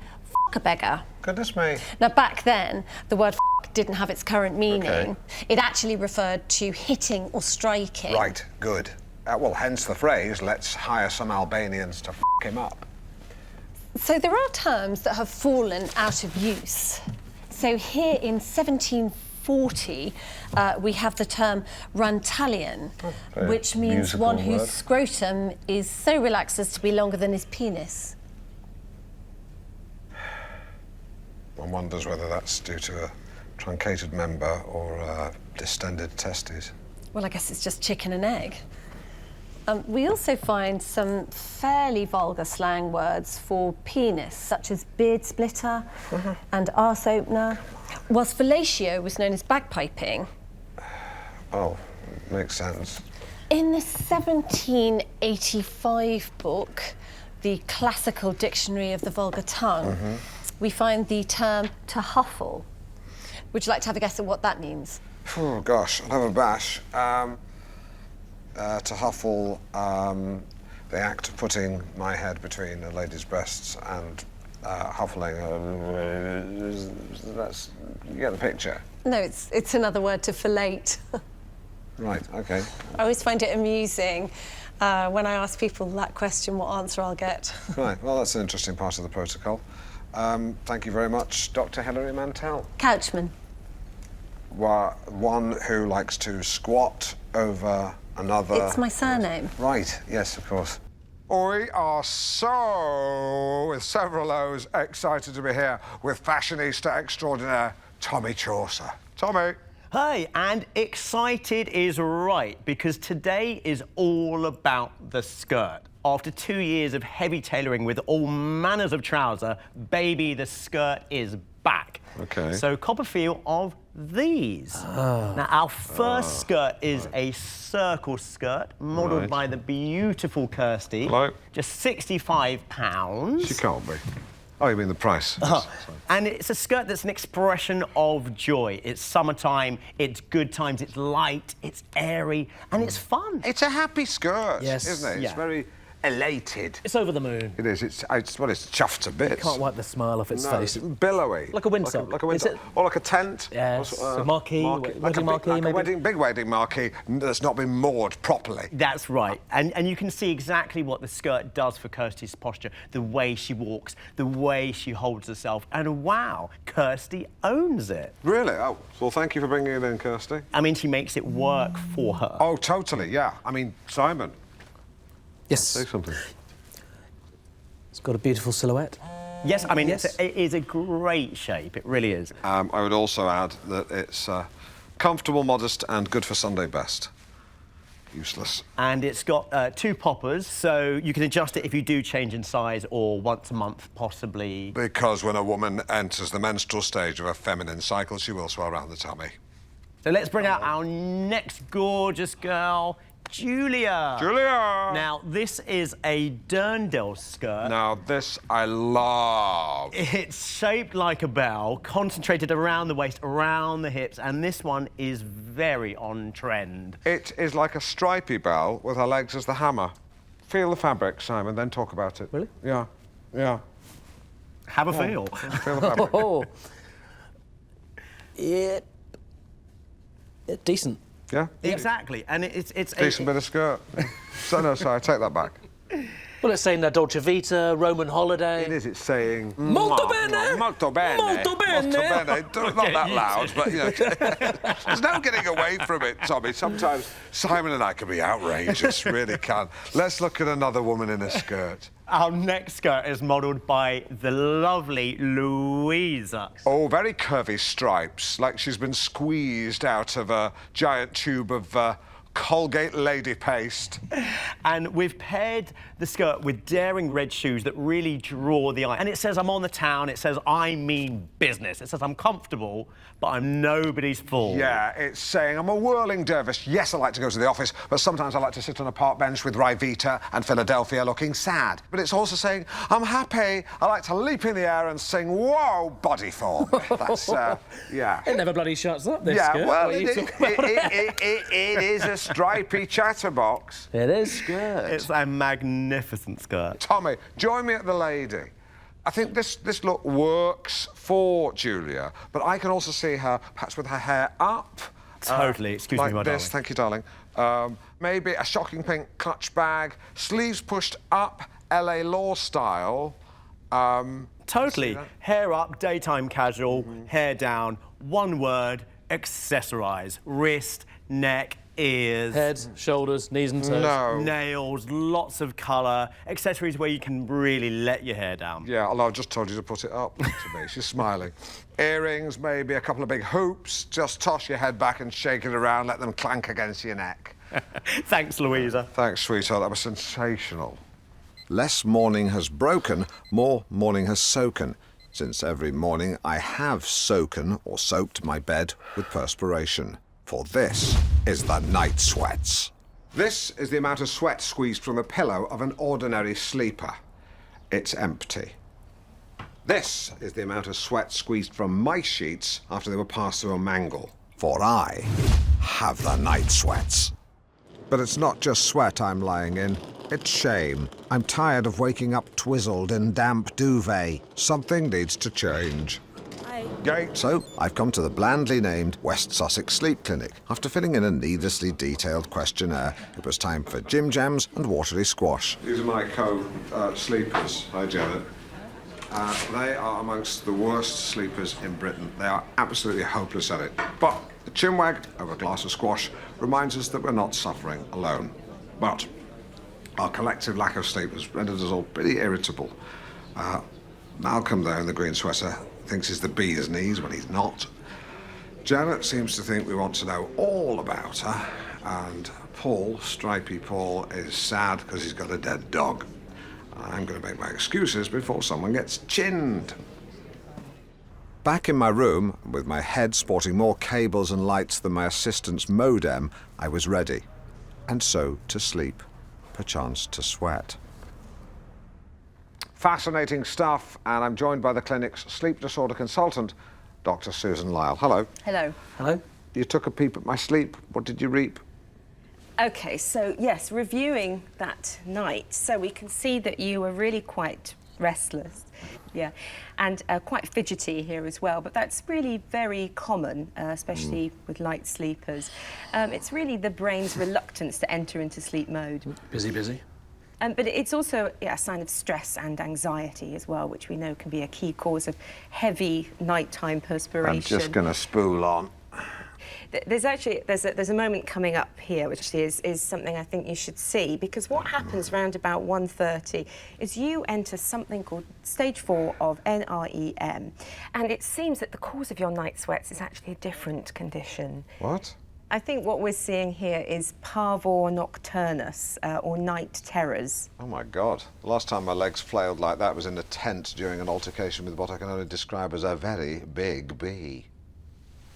F***a-beggar. Goodness me. Now, back then, the word f*** didn't have its current meaning. Okay. It actually referred to hitting or striking. Right, good. Well, hence the phrase, let's hire some Albanians to f*** him up. So there are terms that have fallen out of use. So here in 1740, we have the term Rantalian, which means one whose scrotum is so relaxed as to be longer than his penis. One wonders whether that's due to a truncated member or distended testes. Well, I guess it's just chicken and egg. We also find some fairly vulgar slang words for penis, such as beard splitter and arse opener, whilst fellatio was known as bagpiping. Oh, makes sense. In the 1785 book, the Classical Dictionary of the Vulgar Tongue, we find the term to huffle. Would you like to have a guess at what that means? Oh, gosh, I'll have a bash. To huffle, the act of putting my head between a lady's breasts and huffling. That's, you get the picture? No, it's another word to fellate. Right, OK. I always find it amusing when I ask people that question, what answer I'll get. Right, well, that's an interesting part of the protocol. Thank you very much, Dr. Hilary Mantel. Couchman. One who likes to squat over another... It's my surname. Right, yes, of course. We are so, with several O's, excited to be here with fashionista extraordinaire Tommy Chaucer. Tommy. Hey, and excited is right, because today is all about the skirt. After 2 years of heavy tailoring with all manners of trouser, baby, the skirt is back. OK. So cop a feel of these. Now, our first skirt is a circle skirt, modelled by the beautiful Kirsty. Hello. Just £65. She can't be. Oh, you mean the price? And it's a skirt that's an expression of joy. It's summertime, it's good times, it's light, it's airy, and it's fun. It's a happy skirt, yes, isn't it? It's very elated. It's over the moon. It is. It's chuffed to bits. Can't wipe the smile off its face. It's billowy. Like a windsock. Like a windsock. Or like a tent. Yes. A marquee, wedding marquee, like maybe. a big wedding marquee that's not been moored properly. That's right. And you can see exactly what the skirt does for Kirsty's posture, the way she walks, the way she holds herself, and wow, Kirsty owns it. Really? Oh, well, thank you for bringing it in, Kirsty. I mean, she makes it work for her. Oh, totally, yeah. I mean, Simon. Yes. Say something. It's got a beautiful silhouette. Yes, I mean, it is a great shape. It really is. I would also add that it's comfortable, modest, and good for Sunday best. Useless. And it's got 2 poppers, so you can adjust it if you do change in size or once a month, possibly. Because when a woman enters the menstrual stage of a feminine cycle, she will swell round the tummy. So let's bring out our next gorgeous girl, Julia. Julia! Now, this is a Dirndl skirt. Now, this I love. It's shaped like a bell, concentrated around the waist, around the hips, and this one is very on trend. It is like a stripy bell with her legs as the hammer. Feel the fabric, Simon, then talk about it. Really? Yeah. Yeah. Have a feel. Feel the fabric. Oh. Yeah. Decent. Yeah? Exactly, and it's Decent bit of skirt. So, no, sorry, I take that back. Well, it's saying Dolce Vita, Roman holiday. It is, it's saying... Molto bene! Molto bene! Molto bene! Molto bene! Not that loud, but, you know... There's no getting away from it, Tommy. Sometimes Simon and I can be outrageous, really can. Let's look at another woman in a skirt. Our next skirt is modelled by the lovely Louisa. Oh, very curvy stripes, like she's been squeezed out of a giant tube of Colgate lady paste. And we've paired the skirt with daring red shoes that really draw the eye. And it says I'm on the town, it says I mean business. It says I'm comfortable, but I'm nobody's fool. Yeah, it's saying I'm a whirling dervish. Yes, I like to go to the office, but sometimes I like to sit on a park bench with Ryvita and Philadelphia looking sad. But it's also saying I'm happy, I like to leap in the air and sing, whoa, body form. That's, yeah. It never bloody shuts up, this Yeah, skirt. well, What are you talking about? it is a stripy chatterbox. It is skirt. It's a magnificent skirt. Tommy, join me at the lady. I think this look works for Julia, but I can also see her perhaps with her hair up. Totally. Excuse like me, my this. darling. Thank you, darling. Maybe a shocking pink clutch bag, sleeves pushed up, LA Law style. Totally. Hair up, daytime casual, hair down, one word, accessorise. Wrist, neck, ears. Head, shoulders, knees and toes. No. Nails, lots of colour, accessories where you can really let your hair down. Yeah, although I just told you to put it up to me. She's smiling. Earrings, maybe a couple of big hoops. Just toss your head back and shake it around, let them clank against your neck. Thanks, Louisa. Thanks, sweetheart. That was sensational. Less morning has broken, more morning has soaken, since every morning I have soaken or soaked my bed with perspiration. For this is the night sweats. This is the amount of sweat squeezed from the pillow of an ordinary sleeper. It's empty. This is the amount of sweat squeezed from my sheets after they were passed through a mangle. For I have the night sweats. But it's not just sweat I'm lying in. It's shame. I'm tired of waking up twizzled in damp duvet. Something needs to change. Gate. So, I've come to the blandly named West Sussex Sleep Clinic. After filling in a needlessly detailed questionnaire, it was time for Jim Jams and watery squash. These are my co-sleepers. Hi, Janet. They are amongst the worst sleepers in Britain. They are absolutely hopeless at it. But the chinwag over a glass of squash reminds us that we're not suffering alone. But our collective lack of sleep has rendered us all pretty irritable. Malcolm there in the green sweater thinks he's the bee's knees when he's not. Janet seems to think we want to know all about her. And Paul, Stripey Paul, is sad because he's got a dead dog. I'm going to make my excuses before someone gets chinned. Back in my room, with my head sporting more cables and lights than my assistant's modem, I was ready. And so to sleep, perchance to sweat. Fascinating stuff, and I'm joined by the clinic's sleep disorder consultant, Dr. Susan Lyle. Hello. Hello. Hello. You took a peep at my sleep. What did you reap? OK, so, yes, reviewing that night, so we can see that you were really quite restless, yeah, and quite fidgety here as well, but that's really very common, especially with light sleepers. It's really the brain's reluctance to enter into sleep mode. Busy. But it's also a sign of stress and anxiety as well, which we know can be a key cause of heavy nighttime perspiration. I'm just going to spool on. There's a moment coming up here, which is something I think you should see, because what happens around about 1:30 is you enter something called stage 4 of NREM, and it seems that the cause of your night sweats is actually a different condition. What? I think what we're seeing here is parvor nocturnus, or night terrors. Oh, my God. The last time my legs flailed like that was in a tent during an altercation with what I can only describe as a very big bee.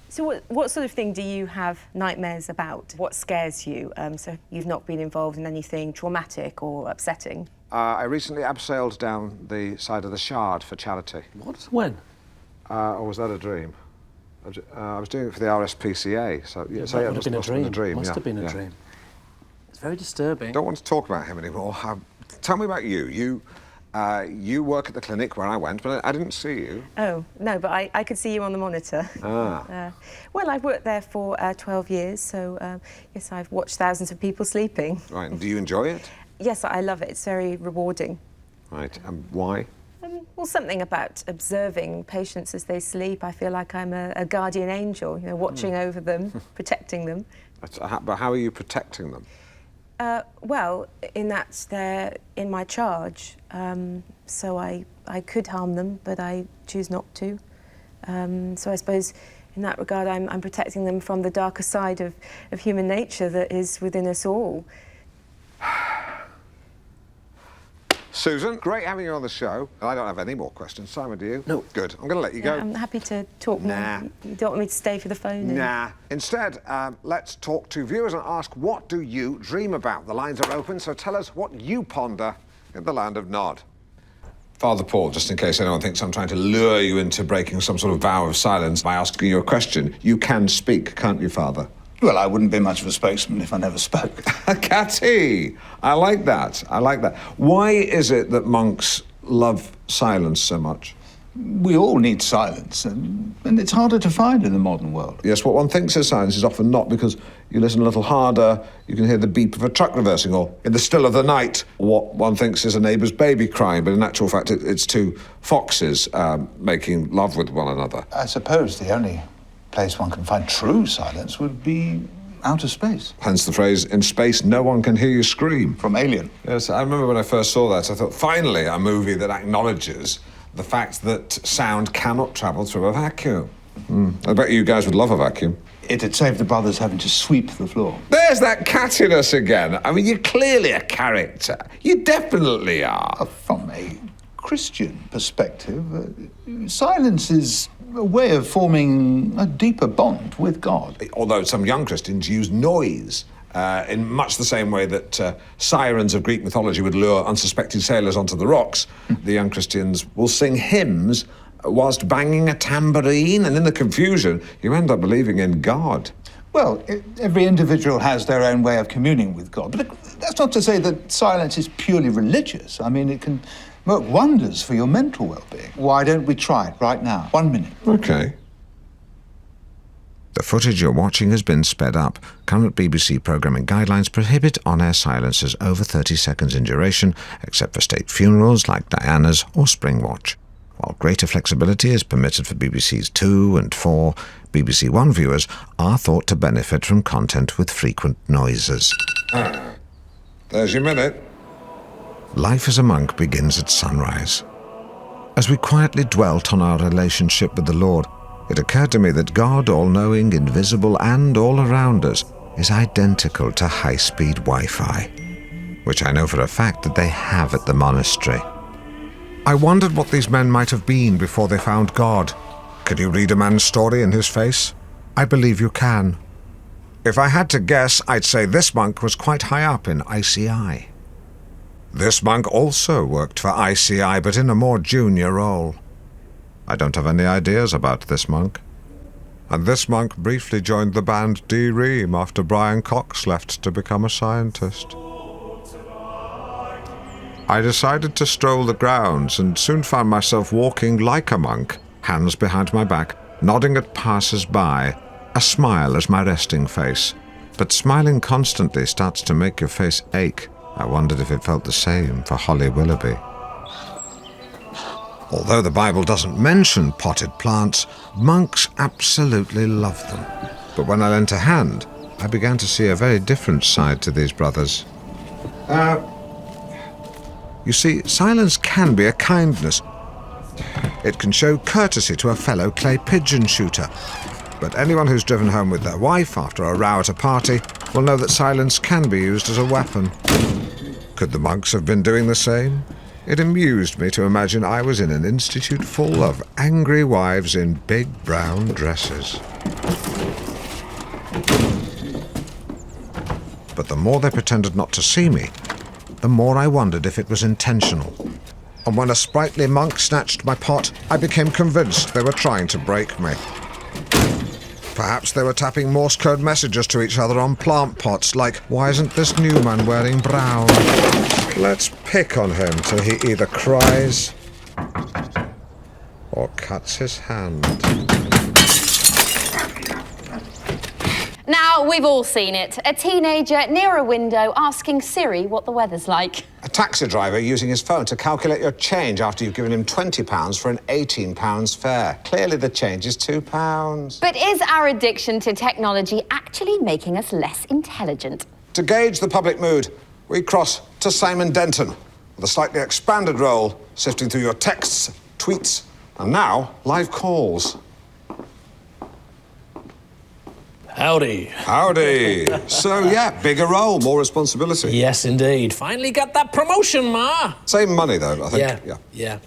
So what sort of thing do you have nightmares about? What scares you? So you've not been involved in anything traumatic or upsetting? I recently abseiled down the side of the Shard for charity. What? When? Or was that a dream? I was doing it for the RSPCA, so Yeah, so that it would must have been a dream. Must yeah, have been a yeah. dream. It's very disturbing. Don't want to talk about him anymore. Tell me about you. You work at the clinic where I went, but I didn't see you. Oh, no, but I could see you on the monitor. Ah. Well, I've worked there for 12 years, so yes, I've watched thousands of people sleeping. Right, and do you enjoy it? Yes, I love it. It's very rewarding. Right, and why? Well, something about observing patients as they sleep. I feel like I'm a guardian angel, you know, watching over them, protecting them. But how are you protecting them? Well, in that they're in my charge, so I could harm them, but I choose not to. So I suppose in that regard, I'm protecting them from the darker side of human nature that is within us all. Susan, great having you on the show. I don't have any more questions. Simon, do you? No. Good. I'm going to let you go. I'm happy to talk more. Nah. You don't want me to stay for the phone? Nah. Instead, let's talk to viewers and ask, what do you dream about? The lines are open, so tell us what you ponder in the land of Nod. Father Paul, just in case anyone thinks I'm trying to lure you into breaking some sort of vow of silence by asking you a question, you can speak, can't you, Father? Well, I wouldn't be much of a spokesman if I never spoke. Catty! I like that. I like that. Why is it that monks love silence so much? We all need silence, and it's harder to find in the modern world. Yes, what one thinks is silence is often not, because you listen a little harder, you can hear the beep of a truck reversing, or in the still of the night, what one thinks is a neighbour's baby crying, but in actual fact it's two foxes making love with one another. I suppose the only place one can find true silence would be outer space. Hence the phrase, in space, no one can hear you scream. From Alien. Yes, I remember when I first saw that, I thought, finally, a movie that acknowledges the fact that sound cannot travel through a vacuum. I bet you guys would love a vacuum. It'd save the brothers having to sweep the floor. There's that cattiness again. I mean, you're clearly a character. You definitely are. From a Christian perspective, silence is a way of forming a deeper bond with God. Although some young Christians use noise in much the same way that sirens of Greek mythology would lure unsuspecting sailors onto the rocks, the young Christians will sing hymns whilst banging a tambourine, and in the confusion, you end up believing in God. Well, every individual has their own way of communing with God, but that's not to say that silence is purely religious. I mean, it can work wonders for your mental well-being. Why don't we try it right now? 1 minute. OK. The footage you're watching has been sped up. Current BBC programming guidelines prohibit on-air silences over 30 seconds in duration, except for state funerals like Diana's or Springwatch. While greater flexibility is permitted for BBC's 2 and 4, BBC One viewers are thought to benefit from content with frequent noises. There's your minute. Life as a monk begins at sunrise. As we quietly dwelt on our relationship with the Lord, it occurred to me that God, all-knowing, invisible, and all around us, is identical to high-speed Wi-Fi, which I know for a fact that they have at the monastery. I wondered what these men might have been before they found God. Can you read a man's story in his face? I believe you can. If I had to guess, I'd say this monk was quite high up in ICI. This monk also worked for ICI, but in a more junior role. I don't have any ideas about this monk. And this monk briefly joined the band D-Ream after Brian Cox left to become a scientist. I decided to stroll the grounds and soon found myself walking like a monk, hands behind my back, nodding at passers-by, a smile as my resting face. But smiling constantly starts to make your face ache. I wondered if it felt the same for Holly Willoughby. Although the Bible doesn't mention potted plants, monks absolutely love them. But when I lent a hand, I began to see a very different side to these brothers. You see, silence can be a kindness. It can show courtesy to a fellow clay pigeon shooter. But anyone who's driven home with their wife after a row at a party will know that silence can be used as a weapon. Could the monks have been doing the same? It amused me to imagine I was in an institute full of angry wives in big brown dresses. But the more they pretended not to see me, the more I wondered if it was intentional. And when a sprightly monk snatched my pot, I became convinced they were trying to break me. Perhaps they were tapping Morse code messages to each other on plant pots, like, why isn't this new man wearing brown? Let's pick on him till he either cries or cuts his hand. Now, we've all seen it. A teenager near a window asking Siri what the weather's like. A taxi driver using his phone to calculate your change after you've given him £20 for an £18 fare. Clearly the change is £2. But is our addiction to technology actually making us less intelligent? To gauge the public mood, we cross to Simon Denton, with a slightly expanded role, sifting through your texts, tweets, and now live calls. Howdy. Howdy. So, yeah, bigger role, more responsibility. Yes, indeed. Finally got that promotion, Ma. Same money, though, I think. Yeah.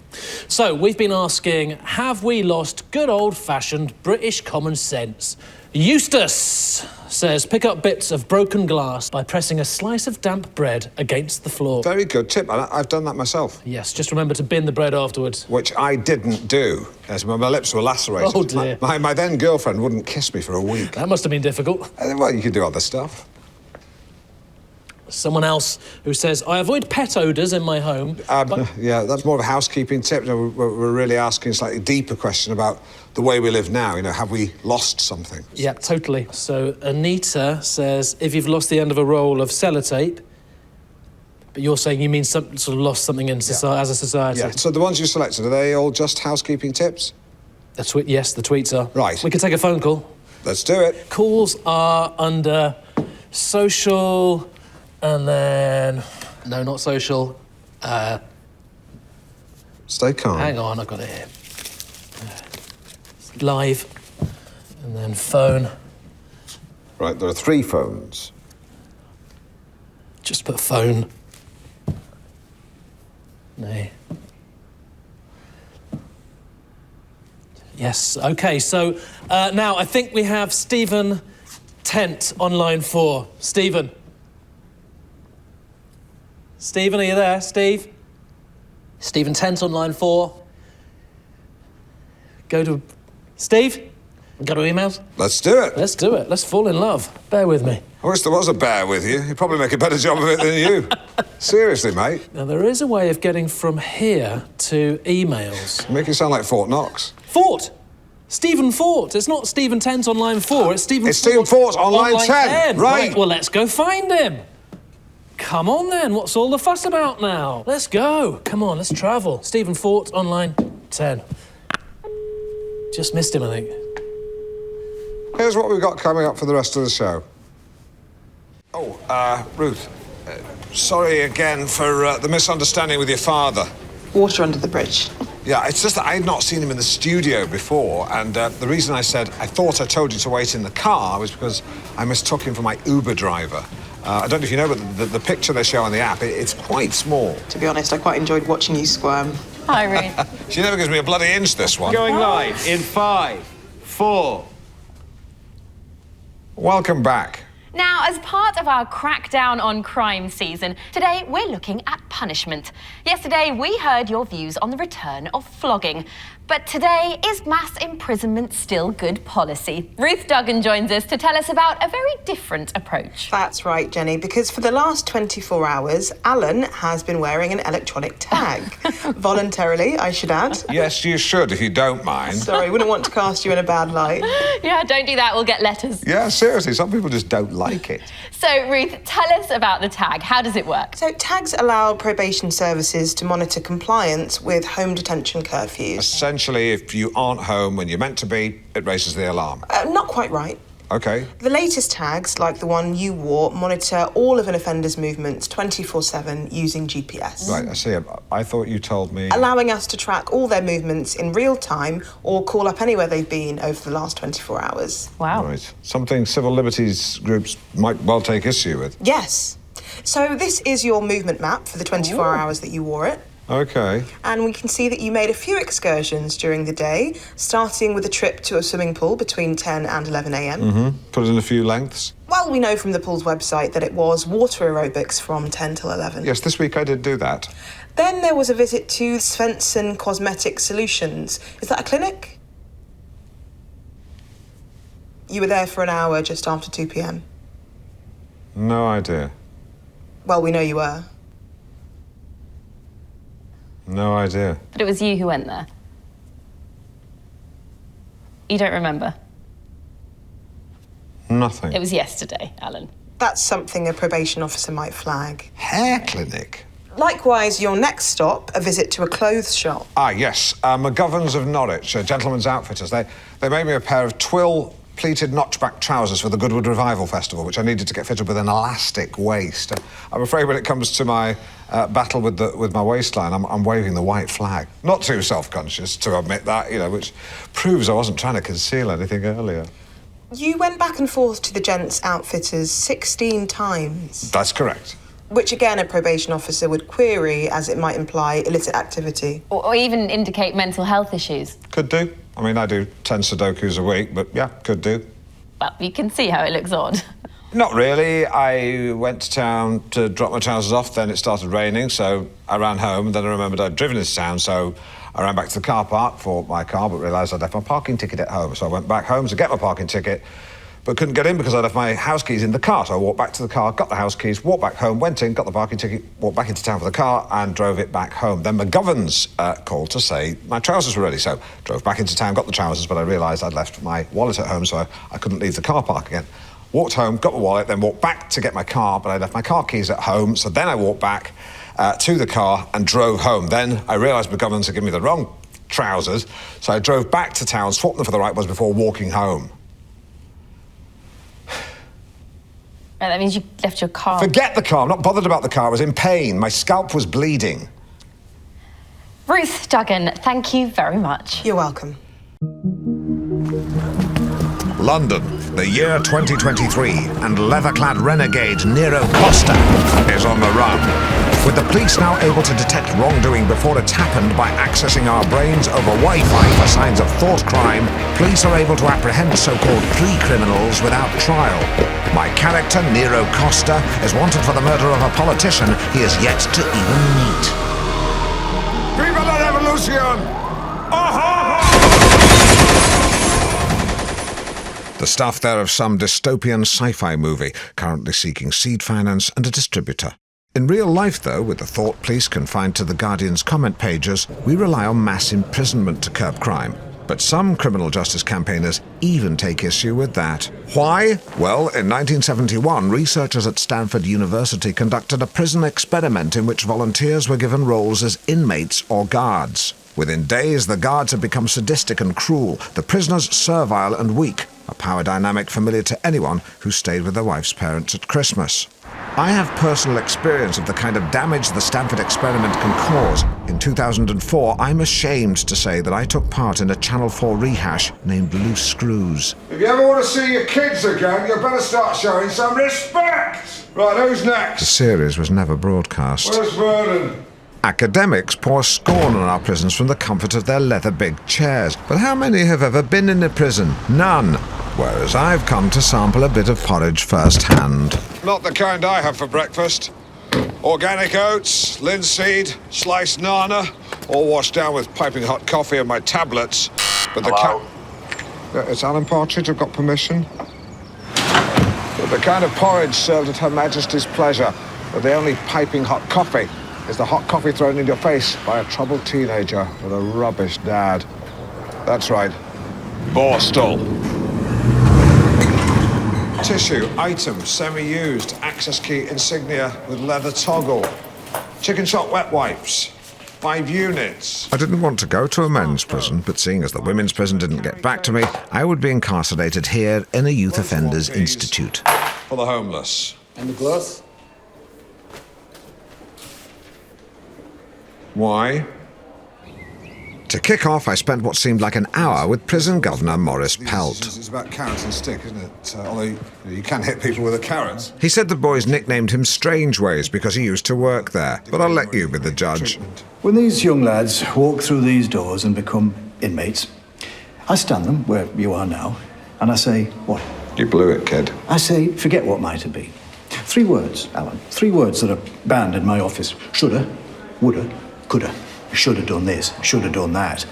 So, we've been asking, have we lost good old-fashioned British common sense? Eustace says, pick up bits of broken glass by pressing a slice of damp bread against the floor. Very good tip. I've done that myself. Yes, just remember to bin the bread afterwards. Which I didn't do, as my lips were lacerated. Oh, dear. My then girlfriend wouldn't kiss me for a week. That must have been difficult. Well, you could do other stuff. Someone else who says, I avoid pet odours in my home. Yeah, that's more of a housekeeping tip. You know, we're really asking a slightly deeper question about the way we live now. You know, have we lost something? Yeah, totally. So Anita says, if you've lost the end of a roll of sellotape, but you're saying you mean sort of lost something in society, as a society. Yeah, so the ones you selected, are they all just housekeeping tips? Yes, the tweets are. Right. We could take a phone call. Let's do it. Calls are under social, and then... No, not social. Stay calm. Hang on, I've got it here. Live, and then phone. Right, there are 3 phones. Just put phone. No. Yes, OK, so now I think we have Stephen Tent on line 4. Stephen. Stephen, are you there? Steve? Stephen Tent on line 4. Go to... Steve? Go to emails? Let's do it. Let's do it. Let's fall in love. Bear with me. I wish there was a bear with you. You'd probably make a better job of it than you. Seriously, mate. Now, there is a way of getting from here to emails. You make it sound like Fort Knox. Fort! Stephen Fort. It's not Stephen Tent on line 4. It's Stephen Fort on line 10. Right. Well, let's go find him. Come on, then. What's all the fuss about now? Let's go. Come on, let's travel. Stephen Fort on line 10. Just missed him, I think. Here's what we've got coming up for the rest of the show. Oh, Ruth, sorry again for the misunderstanding with your father. Water under the bridge. Yeah, it's just that I had not seen him in the studio before, and the reason I said I thought I told you to wait in the car was because I mistook him for my Uber driver. I don't know if you know, but the picture they show on the app, it's quite small. To be honest, I quite enjoyed watching you squirm. Hi, Ruth. She never gives me a bloody inch, this one. Going live in 5, 4... Welcome back. Now, as part of our crackdown on crime season, today we're looking at punishment. Yesterday, we heard your views on the return of flogging. But today, is mass imprisonment still good policy? Ruth Duggan joins us to tell us about a very different approach. That's right, Jenny, because for the last 24 hours, Alan has been wearing an electronic tag. Voluntarily, I should add. Yes, you should, if you don't mind. Sorry, wouldn't want to cast you in a bad light. Yeah, don't do that, we'll get letters. Yeah, seriously, some people just don't like it. So, Ruth, tell us about the tag. How does it work? So, tags allow probation services to monitor compliance with home detention curfews. Essentially, if you aren't home when you're meant to be, it raises the alarm. Not quite right. OK. The latest tags, like the one you wore, monitor all of an offender's movements 24/7 using GPS. Right, I see. I thought you told me... Allowing us to track all their movements in real time or call up anywhere they've been over the last 24 hours. Wow. Right. Something civil liberties groups might well take issue with. Yes. So this is your movement map for the 24 hours that you wore it. OK. And we can see that you made a few excursions during the day, starting with a trip to a swimming pool between 10 and 11 a.m. Mm-hmm. Put in a few lengths. Well, we know from the pool's website that it was water aerobics from 10 till 11. Yes, this week I did do that. Then there was a visit to Svensson Cosmetic Solutions. Is that a clinic? You were there for an hour just after 2 p.m. No idea. Well, we know you were. No idea. But it was you who went there. You don't remember? Nothing. It was yesterday, Alan. That's something a probation officer might flag. Hair clinic? Likewise, your next stop, a visit to a clothes shop. Ah, yes. McGovern's of Norwich, gentlemen's outfitters. They made me a pair of twill pleated notchback trousers for the Goodwood Revival Festival, which I needed to get fitted with an elastic waist. I'm afraid when it comes to my battle with my waistline, I'm waving the white flag. Not too self-conscious to admit that, you know, which proves I wasn't trying to conceal anything earlier. You went back and forth to the gents' outfitters 16 times. That's correct. Which, again, a probation officer would query, as it might imply illicit activity. Or even indicate mental health issues. Could do. I mean, I do 10 Sudokus a week, but yeah, could do. Well, you can see how it looks odd. Not really. I went to town to drop my trousers off, then it started raining, so I ran home, and then I remembered I'd driven into town, so I ran back to the car park for my car, but realised I'd left my parking ticket at home. So I went back home to get my parking ticket, but couldn't get in because I left my house keys in the car. So I walked back to the car, got the house keys, walked back home, went in, got the parking ticket, walked back into town for the car, and drove it back home. Then McGovern's called to say my trousers were ready, so drove back into town, got the trousers, but I realised I'd left my wallet at home, so I couldn't leave the car park again. Walked home, got my wallet, then walked back to get my car, but I left my car keys at home, so then I walked back to the car and drove home. Then I realised McGovern's had given me the wrong trousers, so I drove back to town, swapped them for the right ones before walking home. And that means you left your car. Forget the car, I'm not bothered about the car, I was in pain, my scalp was bleeding. Ruth Duggan, thank you very much. You're welcome. London, the year 2023, and leather-clad renegade Nero Costa is on the run. With the police now able to detect wrongdoing before it's happened by accessing our brains over Wi-Fi for signs of thought crime, police are able to apprehend so-called pre-criminals without trial. My character, Nero Costa, is wanted for the murder of a politician he is yet to even meet. Viva la revolution! The stuff there of some dystopian sci-fi movie, currently seeking seed finance and a distributor. In real life, though, with the thought police confined to the Guardian's comment pages, we rely on mass imprisonment to curb crime. But some criminal justice campaigners even take issue with that. Why? Well, in 1971, researchers at Stanford University conducted a prison experiment in which volunteers were given roles as inmates or guards. Within days, the guards had become sadistic and cruel, the prisoners servile and weak, a power dynamic familiar to anyone who stayed with their wife's parents at Christmas. I have personal experience of the kind of damage the Stanford experiment can cause. In 2004, I'm ashamed to say that I took part in a Channel 4 rehash named Loose Screws. If you ever want to see your kids again, you better start showing some respect. Right, who's next? The series was never broadcast. Where's Vernon? Academics pour scorn on our prisons from the comfort of their leather big chairs. But how many have ever been in a prison? None. Whereas I've come to sample a bit of porridge firsthand. Not the kind I have for breakfast. Organic oats, linseed, sliced nana, all washed down with piping hot coffee and my tablets. But it's Alan Partridge, I've got permission. But the kind of porridge served at Her Majesty's pleasure, with the only piping hot coffee is the hot coffee thrown in your face by a troubled teenager with a rubbish dad. That's right, Borstal. Tissue, item, semi-used, access key insignia with leather toggle. Chicken shop wet wipes, 5 units. I didn't want to go to a men's prison, but seeing as the women's prison didn't get back to me, I would be incarcerated here in a youth offenders institute. For the homeless. And the gloves? Why? To kick off, I spent what seemed like an hour with prison governor Maurice Pelt. It's about carrot and stick, isn't it? Although you can hit people with a carrot. He said the boys nicknamed him Strangeways because he used to work there, but I'll let you be the judge. When these young lads walk through these doors and become inmates, I stand them where you are now, and I say, what? You blew it, kid. I say, forget what might have been. 3 words, Alan. 3 words that are banned in my office. Shoulda, woulda, coulda. Should have done this, should have done that.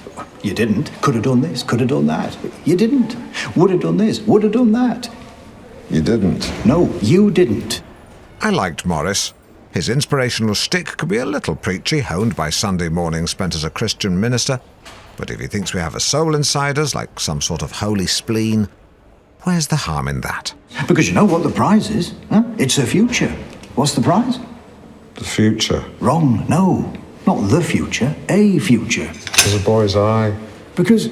You didn't. Could have done this, could have done that. You didn't. Would have done this, would have done that. You didn't? No, you didn't. I liked Maurice. His inspirational shtick could be a little preachy, honed by Sunday mornings spent as a Christian minister. But if he thinks we have a soul inside us, like some sort of holy spleen, where's the harm in that? Because you know what the prize is, huh? It's the future. What's the prize? The future? Wrong, no. Not the future, a future. As a boy's eye. Because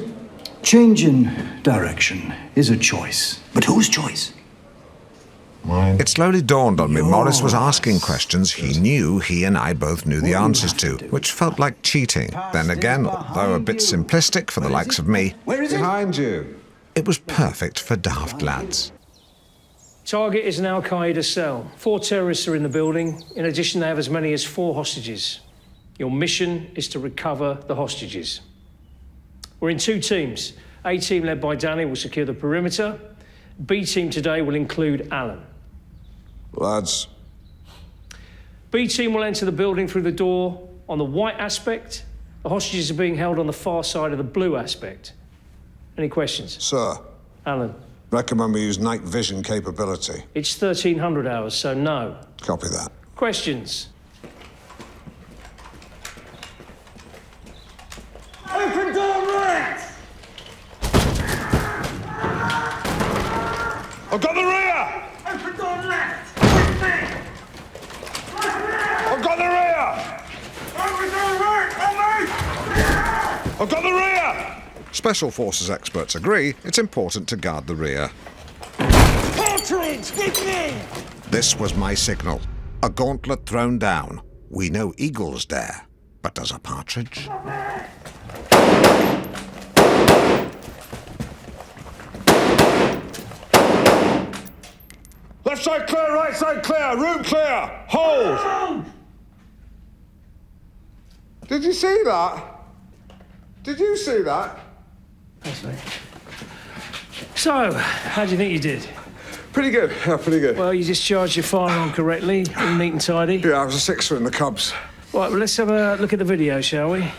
changing direction is a choice. But whose choice? Mine. It slowly dawned on me Maurice was asking questions he knew he and I both knew the answers to, which felt like cheating. Then again, although a bit simplistic for the likes of me, Where is it? Behind you. It was perfect for daft lads. Target is an Al-Qaeda cell. 4 terrorists are in the building. In addition, they have as many as 4 hostages. Your mission is to recover the hostages. We're in 2 teams. A team led by Danny will secure the perimeter. B team today will include Alan. Lads. B team will enter the building through the door on the white aspect. The hostages are being held on the far side of the blue aspect. Any questions? Sir. Alan. Recommend we use night vision capability. It's 1300 hours, so no. Copy that. Questions? Open door right! I've got the rear! Open door left! With me! I've got the rear! Open door right! On me! I've got the rear! Special Forces experts agree it's important to guard the rear. Partridge, get me! This was my signal. A gauntlet thrown down. We know eagles dare, but does a partridge? Left side clear, right side clear, room clear, hold! Did you see that? Did you see that? That's right. So, how do you think you did? Pretty good, yeah, pretty good. Well, you discharged your firearm correctly, all neat and tidy. Yeah, I was a 6er in the Cubs. Right, well, let's have a look at the video, shall we?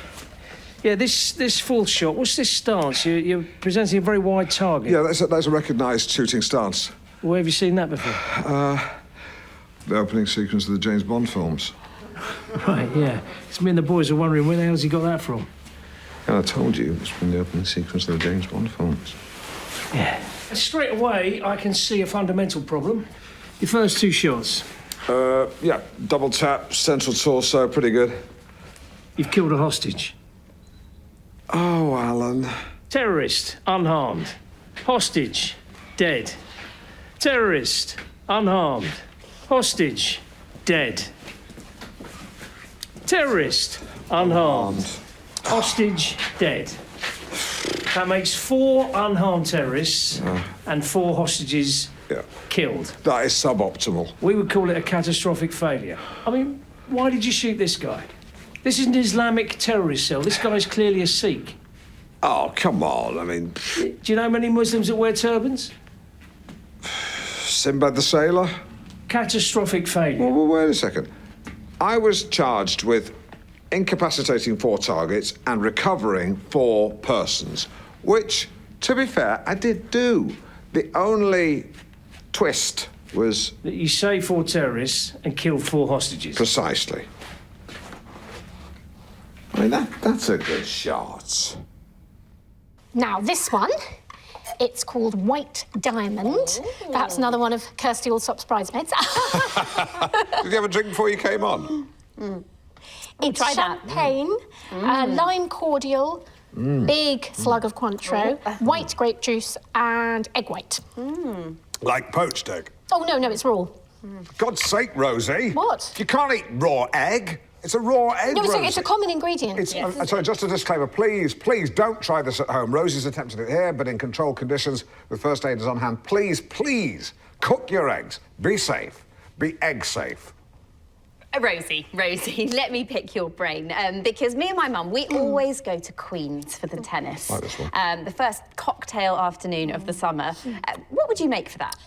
Yeah, this full shot, what's this stance? You're presenting a very wide target. Yeah, that's a recognised shooting stance. Where have you seen that before? The opening sequence of the James Bond films. Right, yeah. It's me and the boys are wondering where the hell's he got that from? And I told you, it's from the opening sequence of the James Bond films. Yeah. Straight away, I can see a fundamental problem. Your first 2 shots. Yeah, double tap, central torso, pretty good. You've killed a hostage. Oh, Alan. Terrorist, unharmed. Hostage, dead. Terrorist, unharmed. Hostage, dead. Terrorist, unharmed. Hostage, dead. That makes 4 unharmed terrorists and 4 hostages killed. That is suboptimal. We would call it a catastrophic failure. I mean, why did you shoot this guy? This is an Islamic terrorist cell. This guy's clearly a Sikh. Oh, come on, I mean... Do you know many Muslims that wear turbans? Sinbad the Sailor? Catastrophic failure. Well, wait a second. I was charged with incapacitating 4 targets and recovering 4 persons, which, to be fair, I did do. The only twist was... that you saved 4 terrorists and killed 4 hostages. Precisely. I mean, that's a good shot. Now, this one, it's called White Diamond. Perhaps another one of Kirsty Allsop's bridesmaids. Did you have a drink before you came on? It's champagne, lime cordial, big slug of Cointreau, white grape juice, and egg white. Like poached egg? Oh, no, it's raw. For God's sake, Rosie. What? You can't eat raw egg. It's a raw egg, No, Rosie. it's a common ingredient. Sorry, just a disclaimer. Please don't try this at home. Rosie's attempted it here, but in controlled conditions, with first aiders on hand. Please, cook your eggs. Be safe. Be egg safe. Rosie, let me pick your brain. Because me and my mum, we always go to Queen's for the tennis. Like this one. The first cocktail afternoon of the summer. What would you make for that?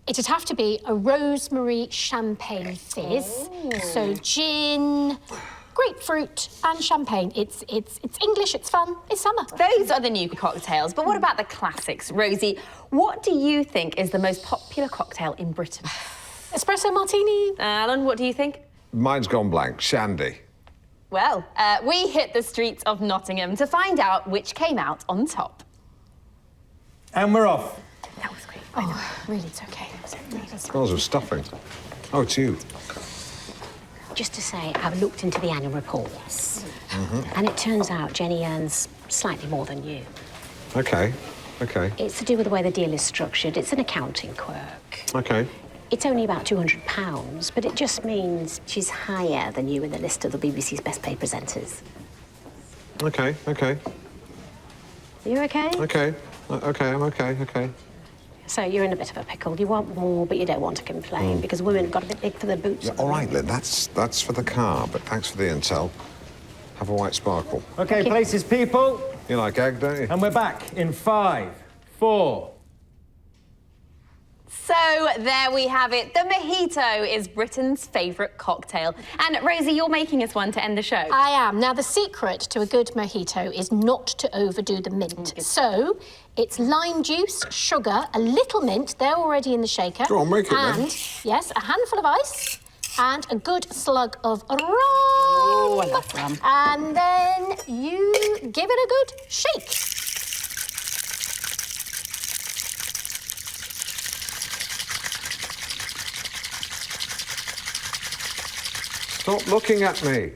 It'd have to be a rosemary champagne fizz. So gin, grapefruit and champagne. It's English, it's fun, it's summer. Those are the new cocktails, but what about the classics? Rosie, what do you think is the most popular cocktail in Britain? Espresso martini. Alan, what do you think? Mine's gone blank. Shandy. Well, we hit the streets of Nottingham to find out which came out on top. And we're off. That was great. Oh, really, it's okay. Smells of stuffing. Oh, it's you. Just to say, I've looked into the annual report, yes. And it turns out Jenny earns slightly more than you. Okay. It's to do with the way the deal is structured. It's an accounting quirk. Okay. It's only about £200, but it just means she's higher than you in the list of the BBC's best paid presenters. Okay. Are you okay? Okay. OK, I'm OK. So you're in a bit of a pickle. You want more, but you don't want to complain because women have got a bit big for their boots. Yeah, all right, Lynn, that's for the car, but thanks for the intel. Have a white sparkle. OK, places, people. You like egg, don't you? And we're back in 5, 4. So there we have it. The mojito is Britain's favourite cocktail. And Rosie, you're making us one to end the show. I am. Now, the secret to a good mojito is not to overdo the mint. So it's lime juice, sugar, a little mint. They're already in the shaker. Go on, make it then. And, yes, a handful of ice and a good slug of rum. Oh, I love rum. And then you give it a good shake. Stop looking at me.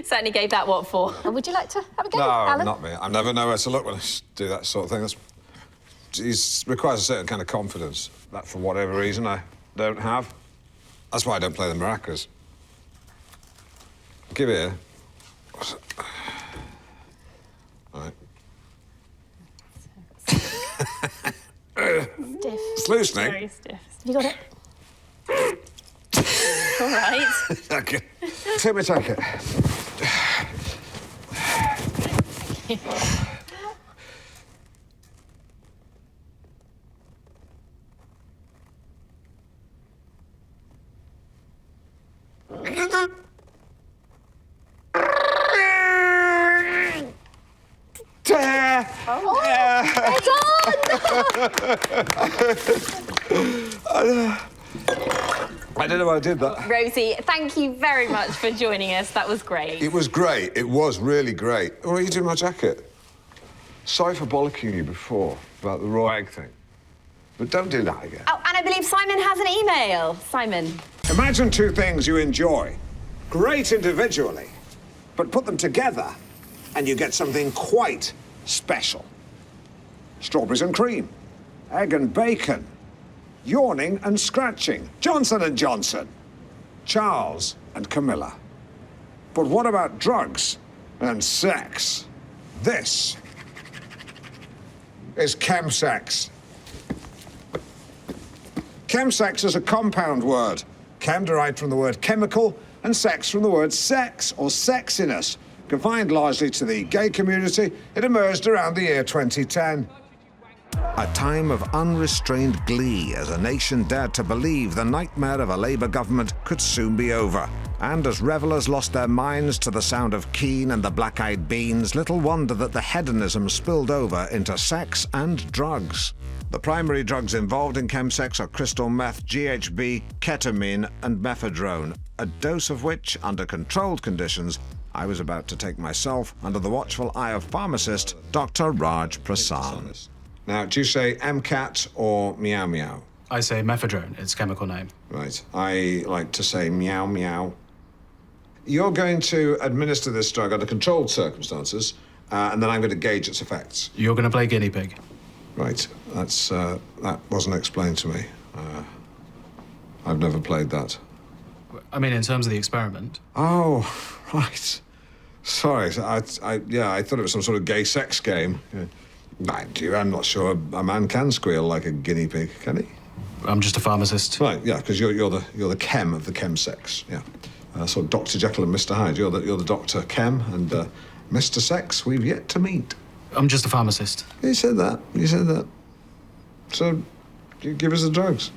Certainly gave that what for. Would you like to have a go, No, Alan? not me. I never know where to look when I do that sort of thing. It requires a certain kind of confidence that, for whatever reason, I don't have. That's why I don't play the maracas. Give it here. All right. Stiff. It's loosening. Very stiff. You got it? All right. OK. Take me, take it. I don't know why I did that. Rosie, thank you very much for joining us. That was great. It was great. It was really great. What are you doing my jacket? Sorry for bollocking you before about the raw egg thing. But don't do that again. Oh, and I believe Simon has an email. Simon. Imagine two things you enjoy. Great individually, but put them together and you get something quite special. Strawberries and cream, egg and bacon, yawning and scratching, Johnson & Johnson, Charles and Camilla. But what about drugs and sex? This is chemsex. Chemsex is a compound word. Chem derived from the word chemical and sex from the word sex or sexiness. Confined largely to the gay community, it emerged around the year 2010. A time of unrestrained glee as a nation dared to believe the nightmare of a Labour government could soon be over. And as revellers lost their minds to the sound of Keane and the Black Eyed Beans, little wonder that the hedonism spilled over into sex and drugs. The primary drugs involved in chemsex are crystal meth, GHB, ketamine and mephedrone, a dose of which, under controlled conditions, I was about to take myself under the watchful eye of pharmacist Dr. Raj Prasan. Now, do you say MCAT or meow meow? I say mephedrone, its chemical name. Right. I like to say meow meow. You're going to administer this drug under controlled circumstances, and then I'm going to gauge its effects. You're going to play guinea pig. Right. That wasn't explained to me. I've never played that. I mean, in terms of the experiment. Oh, right. Sorry. I thought it was some sort of gay sex game. Yeah. Mind you, I'm not sure a man can squeal like a guinea pig, can he? I'm just a pharmacist. Right, yeah, because you're the chem of the chemsex, yeah. So Dr. Jekyll and Mr. Hyde, you're the Dr. Chem, and Mr. Sex, we've yet to meet. I'm just a pharmacist. You said that. You said that. So, you give us the drugs.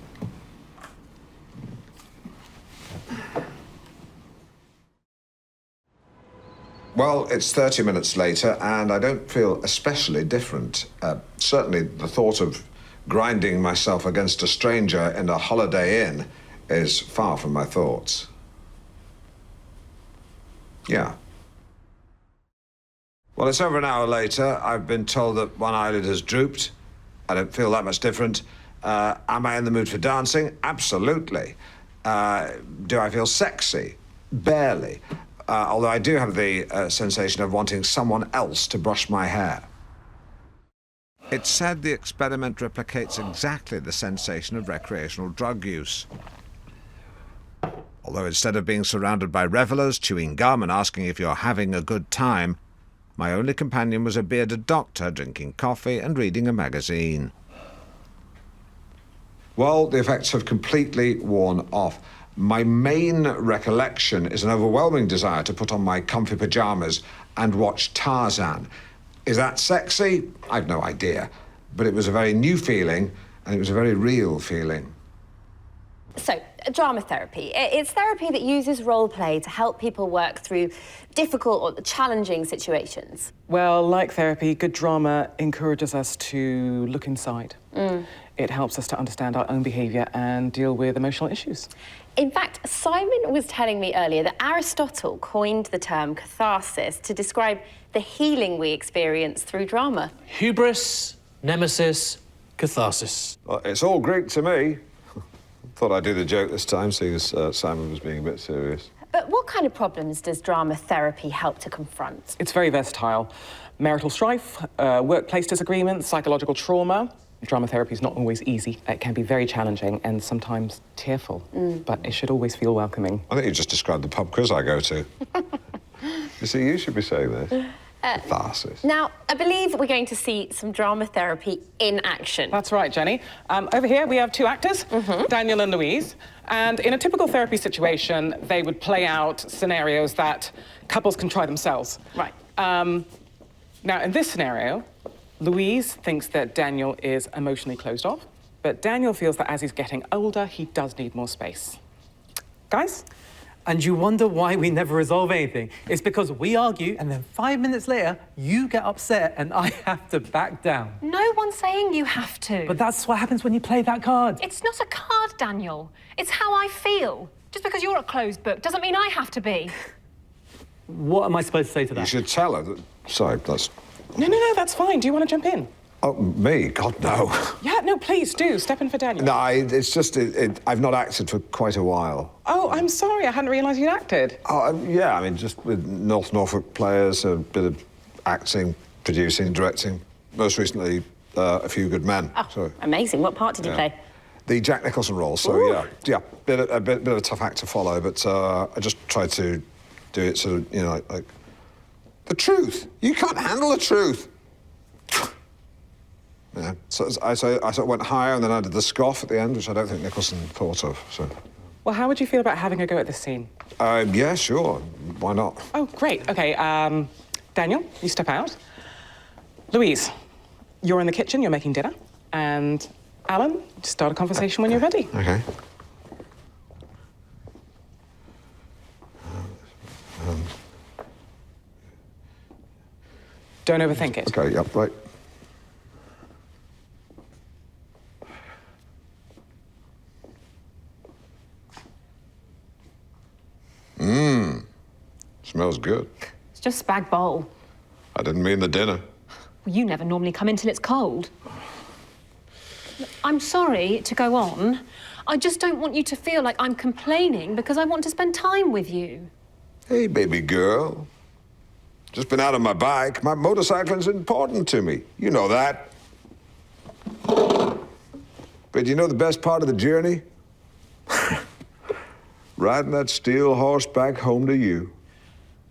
Well, it's 30 minutes later, and I don't feel especially different. Certainly, the thought of grinding myself against a stranger in a Holiday Inn is far from my thoughts. Yeah. Well, it's over an hour later. I've been told that one eyelid has drooped. I don't feel that much different. Am I in the mood for dancing? Absolutely. Do I feel sexy? Barely. Although I do have the sensation of wanting someone else to brush my hair. It's said the experiment replicates exactly the sensation of recreational drug use. Although instead of being surrounded by revellers, chewing gum and asking if you're having a good time, My only companion was a bearded doctor drinking coffee and reading a magazine. Well, the effects have completely worn off. My main recollection is an overwhelming desire to put on my comfy pyjamas and watch Tarzan. Is that sexy? I've no idea. But it was a very new feeling, and it was a very real feeling. So, drama therapy. It's therapy that uses role play to help people work through difficult or challenging situations. Well, like therapy, good drama encourages us to look inside. It helps us to understand our own behaviour and deal with emotional issues. In fact, Simon was telling me earlier that Aristotle coined the term catharsis to describe the healing we experience through drama. Hubris, nemesis, catharsis. Well, it's all Greek to me. Thought I'd do the joke this time, seeing as Simon was being a bit serious. But what kind of problems does drama therapy help to confront? It's very versatile. Marital strife, workplace disagreements, psychological trauma. Drama therapy is not always easy. It can be very challenging and sometimes tearful, but it should always feel welcoming. I think you just described the pub quiz I go to. You see, you should be saying this. Catharsis. Now, I believe we're going to see some drama therapy in action. That's right, Jenny. Over here, we have two actors, Daniel and Louise. And in a typical therapy situation, they would play out scenarios that couples can try themselves. Right. Now, in this scenario, Louise thinks that Daniel is emotionally closed off, but Daniel feels that as he's getting older, he does need more space. Guys? And you wonder why we never resolve anything. It's because we argue, and then 5 minutes later, you get upset and I have to back down. No one's saying you have to. But that's what happens when you play that card. It's not a card, Daniel. It's how I feel. Just because you're a closed book doesn't mean I have to be. What am I supposed to say to that? You should tell her that... Sorry, that's... No, that's fine. Do you want to jump in? Oh, me? God, no. Yeah, no, please do. Step in for Daniel. No, it's just... I've not acted for quite a while. Oh, I'm sorry. I hadn't realised you'd acted. Oh, yeah, I mean, just with North Norfolk players, a bit of acting, producing, directing. Most recently, A Few Good Men. Oh, so, amazing. What part did you play? The Jack Nicholson role, so Ooh. yeah, a bit of a tough act to follow, but I just tried to do it sort of, you know, like the truth. You can't handle the truth. Yeah, so I sort of went higher, and then I did the scoff at the end, which I don't think Nicholson thought of, so... Well, how would you feel about having a go at this scene? Yeah, sure. Why not? Oh, great. OK, Daniel, you step out. Louise, you're in the kitchen, you're making dinner. And Alan, start a conversation when you're ready. OK. Don't overthink it. OK, yep, right. Smells good. It's just spag bowl. I didn't mean the dinner. Well, you never normally come in till it's cold. I'm sorry to go on. I just don't want you to feel like I'm complaining because I want to spend time with you. Hey, baby girl. Just been out on my bike. My motorcycling's important to me. You know that. But you know the best part of the journey? Riding that steel horse back home to you.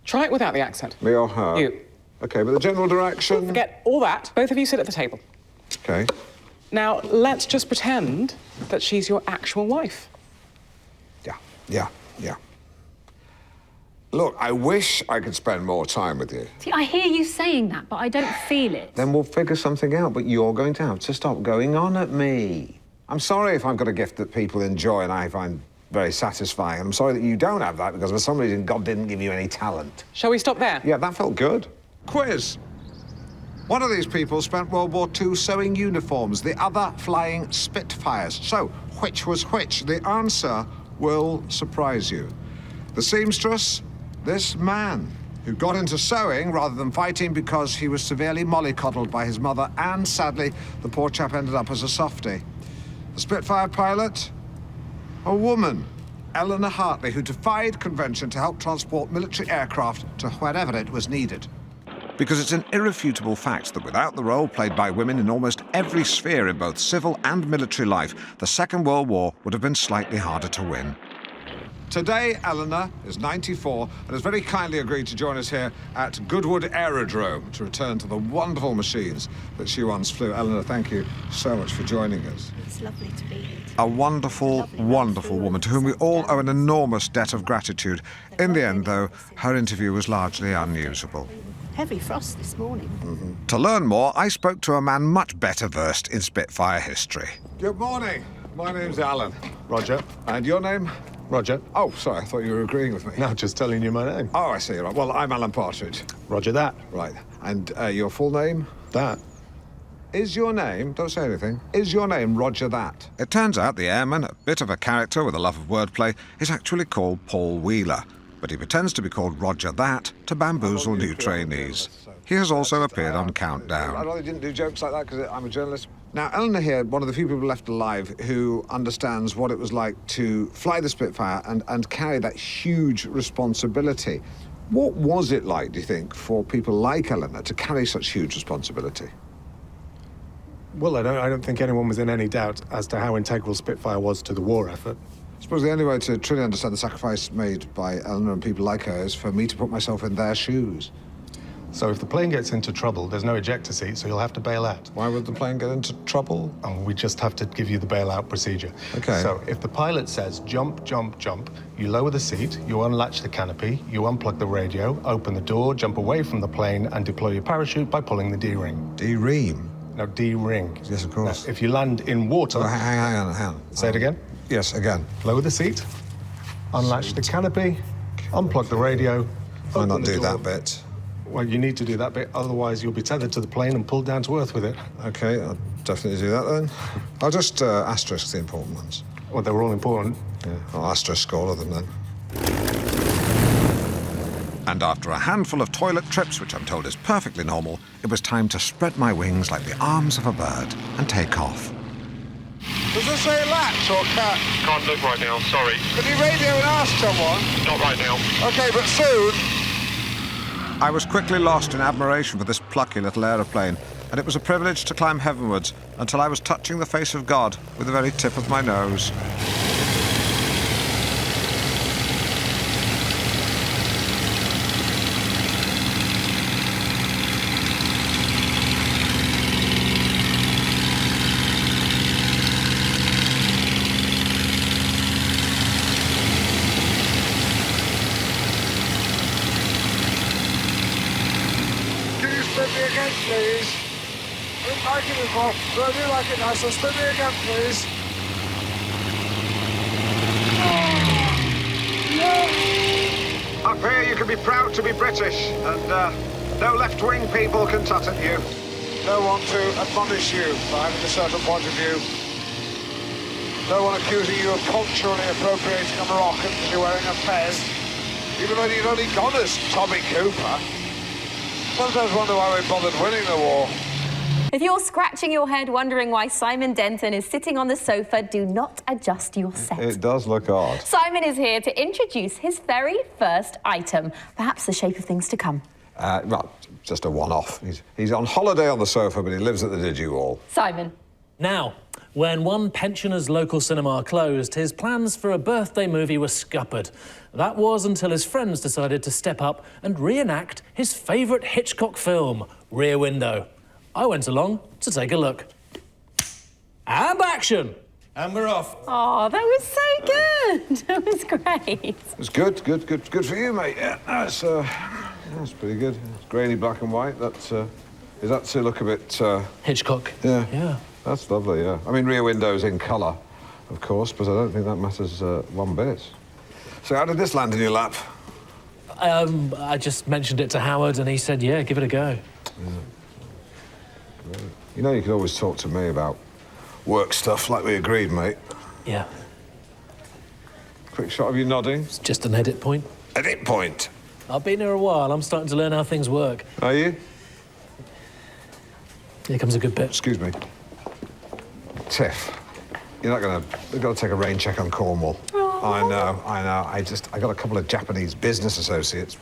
Try it without the accent. Me or her? You. OK, but the general direction... Forget all that. Both of you sit at the table. OK. Now, let's just pretend that she's your actual wife. Yeah. Look, I wish I could spend more time with you. See, I hear you saying that, but I don't feel it. Then we'll figure something out, but you're going to have to stop going on at me. I'm sorry if I've got a gift that people enjoy and I find very satisfying. I'm sorry that you don't have that because for some reason God didn't give you any talent. Shall we stop there? Yeah, that felt good. Quiz. One of these people spent World War II sewing uniforms, the other flying Spitfires. So, which was which? The answer will surprise you. The seamstress, this man, who got into sewing rather than fighting because he was severely mollycoddled by his mother, and sadly, the poor chap ended up as a softie. The Spitfire pilot, a woman, Eleanor Hartley, who defied convention to help transport military aircraft to wherever it was needed. Because it's an irrefutable fact that without the role played by women in almost every sphere in both civil and military life, the Second World War would have been slightly harder to win. Today, Eleanor is 94 and has very kindly agreed to join us here at Goodwood Aerodrome to return to the wonderful machines that she once flew. Eleanor, thank you so much for joining us. It's lovely to be here. A wonderful, wonderful woman to whom we all owe an enormous debt of gratitude. In the end, though, her interview was largely unusable. Heavy frost this morning. To learn more, I spoke to a man much better versed in Spitfire history. Good morning. My name's Alan. Roger. And your name? Roger. Oh, sorry, I thought you were agreeing with me. No, just telling you my name. Oh, I see. Right. Well, I'm Alan Partridge. Roger that. Right. And your full name? That. Is your name, don't say anything, is your name Roger That? It turns out the airman, a bit of a character with a love of wordplay, is actually called Paul Wheeler. But he pretends to be called Roger That to bamboozle new trainees. He has also appeared on Countdown. I really didn't do jokes like that because I'm a journalist. Now, Eleanor here, one of the few people left alive who understands what it was like to fly the Spitfire and carry that huge responsibility. What was it like, do you think, for people like Eleanor to carry such huge responsibility? Well, I don't think anyone was in any doubt as to how integral Spitfire was to the war effort. I suppose the only way to truly understand the sacrifice made by Eleanor and people like her is for me to put myself in their shoes. So if the plane gets into trouble, there's no ejector seat, so you'll have to bail out. Why would the plane get into trouble? Oh, we just have to give you the bailout procedure. Okay. So if the pilot says jump, jump, jump, you lower the seat, you unlatch the canopy, you unplug the radio, open the door, jump away from the plane, and deploy your parachute by pulling the D-ring. D-ring? No, D-ring. Yes, of course. Now, if you land in water... Oh, hang on. Say it again? Yes, again. Lower the seat, unlatch the canopy, unplug the radio... Why not do that bit? Well, you need to do that bit, otherwise you'll be tethered to the plane and pulled down to earth with it. OK, I'll definitely do that then. I'll just asterisk the important ones. Well, they were all important. Yeah, I'll asterisk all of them then. And after a handful of toilet trips, which I'm told is perfectly normal, it was time to spread my wings like the arms of a bird and take off. Does this say latch or cat? Can't look right now, sorry. Can you radio and ask someone? Not right now. OK, but soon. I was quickly lost in admiration for this plucky little aeroplane, and it was a privilege to climb heavenwards until I was touching the face of God with the very tip of my nose. Please. I didn't like it before, but I do like it now, so spin me again, please. Oh, yeah. Up here, you can be proud to be British, and no left-wing people can tut at you. No one to admonish you for having a certain point of view. No one accusing you of culturally appropriating a Moroccan because you're wearing a fez, even though you'd only gone as Tommy Cooper. Sometimes wonder why we bothered winning the war. If you're scratching your head wondering why Simon Denton is sitting on the sofa, do not adjust your set. It does look odd. Simon is here to introduce his very first item, perhaps the shape of things to come. Well, just a one-off. He's on holiday on the sofa, but he lives at the Digi-Wall. Simon. Now, when one pensioner's local cinema closed, his plans for a birthday movie were scuppered. That was until his friends decided to step up and reenact his favourite Hitchcock film, Rear Window. I went along to take a look. And action! And we're off. Oh, that was so good. That was great. It was good for you, mate. Yeah, that's pretty good. It's grainy black and white. Is that to look a bit... Hitchcock. Yeah. Yeah. That's lovely, yeah. I mean, Rear Window's in colour, of course, but I don't think that matters one bit. So how did this land in your lap? I just mentioned it to Howard and he said, yeah, give it a go. Yeah. Right. You know, you can always talk to me about work stuff like we agreed, mate. Yeah. Quick shot of you nodding. It's just an edit point. Edit point? I've been here a while. I'm starting to learn how things work. Are you? Here comes a good bit. Excuse me. Tiff, you're not gonna... We've got to take a rain check on Cornwall. I know. I got a couple of Japanese business associates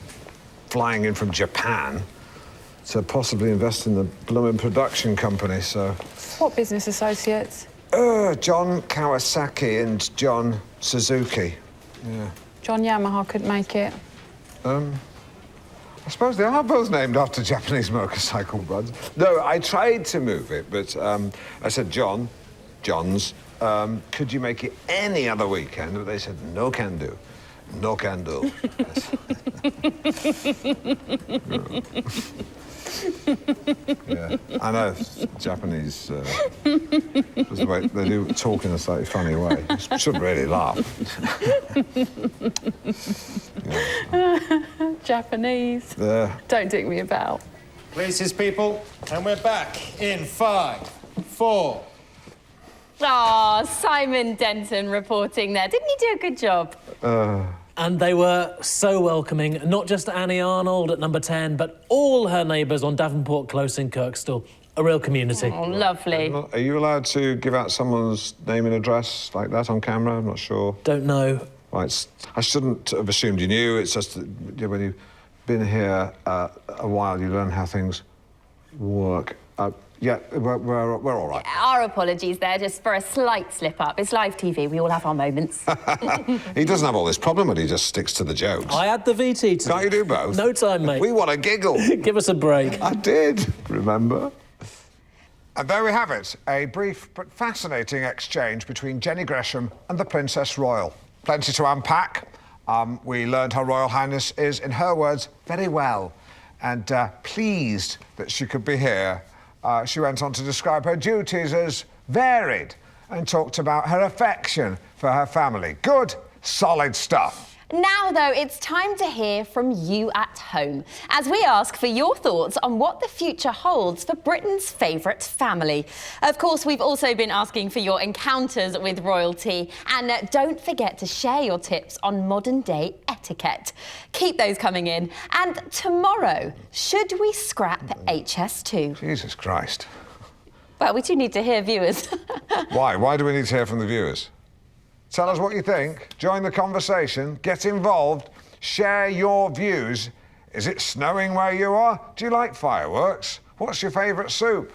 flying in from Japan to possibly invest in the blooming production company, so... What business associates? John Kawasaki and John Suzuki. Yeah. John Yamaha couldn't make it. I suppose they are both named after Japanese motorcycle brands. No, I tried to move it, but I said, John's, could you make it any other weekend? But they said, no can do. No can do. Yeah, I know, Japanese, the way they do talk in a slightly funny way. You shouldn't really laugh. Japanese. Yeah. Don't dick me about. Places, people, and we're back in 5, 4. Oh, Simon Denton reporting there. Didn't he do a good job? And they were so welcoming, not just Annie Arnold at number 10, but all her neighbours on Davenport Close in Kirkstall. A real community. Oh, lovely. Are you allowed to give out someone's name and address like that on camera? I'm not sure. Don't know. Right, I shouldn't have assumed you knew. It's just that when you've been here a while, you learn how things work. Yeah, we're all right. Our apologies there, just for a slight slip-up. It's live TV, we all have our moments. He doesn't have all this problem, but he just sticks to the jokes. I had the VT today. Can't you do both? No time, mate. We want to giggle. Give us a break. I did, remember? And there we have it, a brief but fascinating exchange between Jenny Gresham and the Princess Royal. Plenty to unpack. We learned Her Royal Highness is, in her words, very well, and pleased that she could be here. She went on to describe her duties as varied and talked about her affection for her family. Good, solid stuff. Now, though, it's time to hear from you at home as we ask for your thoughts on what the future holds for Britain's favourite family. Of course, we've also been asking for your encounters with royalty, and don't forget to share your tips on modern-day etiquette. Keep those coming in. And tomorrow, should we scrap HS2? Jesus Christ. Well, we do need to hear viewers. Why? Why do we need to hear from the viewers? Tell us what you think, join the conversation, get involved, share your views. Is it snowing where you are? Do you like fireworks? What's your favourite soup?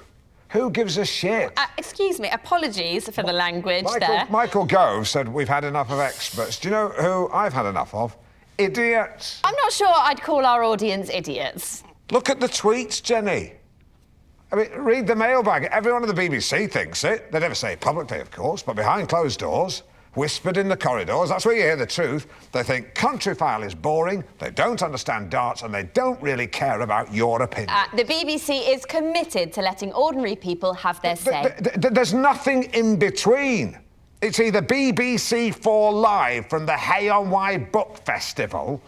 Who gives a shit? Excuse me, apologies for the language there. Michael Gove said we've had enough of experts. Do you know who I've had enough of? Idiots. I'm not sure I'd call our audience idiots. Look at the tweets, Jenny. I mean, read the mailbag. Everyone at the BBC thinks it. They never say it publicly, of course, but behind closed doors. Whispered in the corridors, that's where you hear the truth. They think Countryfile is boring, they don't understand darts, and they don't really care about your opinion. The BBC is committed to letting ordinary people have their say. There's nothing in between. It's either BBC4 Live from the Hay on Wye Book Festival,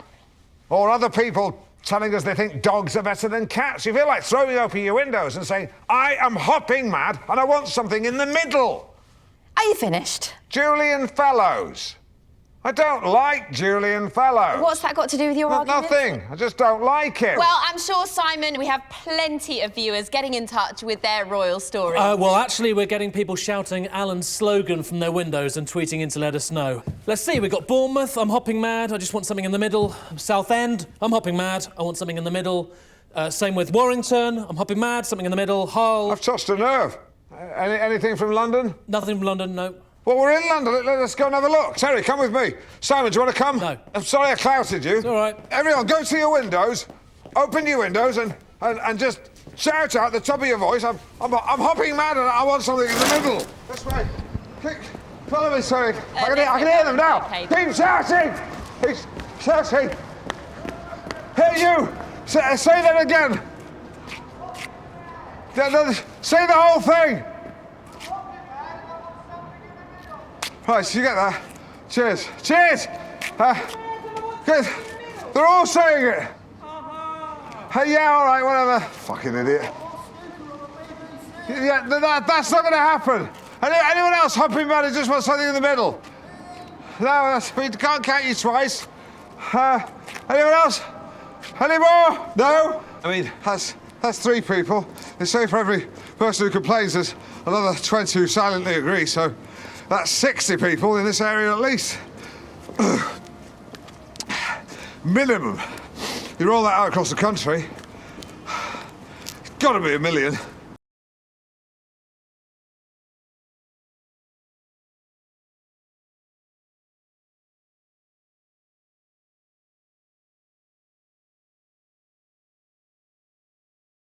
or other people telling us they think dogs are better than cats. You feel like throwing open your windows and saying, I am hopping mad and I want something in the middle. Are you finished? Julian Fellows. I don't like Julian Fellows. What's that got to do with your argument? Nothing. I just don't like him. Well, I'm sure, Simon, we have plenty of viewers getting in touch with their royal stories. Well, actually, we're getting people shouting Alan's slogan from their windows and tweeting in to let us know. Let's see, we've got Bournemouth, I'm hopping mad, I just want something in the middle. Southend, I'm hopping mad, I want something in the middle. Same with Warrington, I'm hopping mad, something in the middle. Hull. I've touched a nerve. Anything from London? Nothing from London, no. Well, we're in London. Let's go and have a look. Terry, come with me. Simon, do you want to come? No. I'm sorry I clouted you. It's all right. Everyone, go to your windows, open your windows, and just shout out at the top of your voice. I'm hopping mad and I want something in the middle. This way. Follow me, sorry. I can hear them now. Okay. Keep shouting. Keep shouting. Hey, you. Say that again. Say the whole thing. Right, so you get that. Cheers. Cheers! Good. They're all saying it. Hey, yeah, all right, whatever. Fucking idiot. Yeah, that's not going to happen. Anyone else hopping mad who just wants something in the middle? No, we can't count you twice. Anyone else? Any more? No? I mean, that's 3 people. They say for every person who complains, there's another 20 who silently agree, so that's 60 people in this area at least. Minimum. You roll that out across the country, it's got to be 1 million.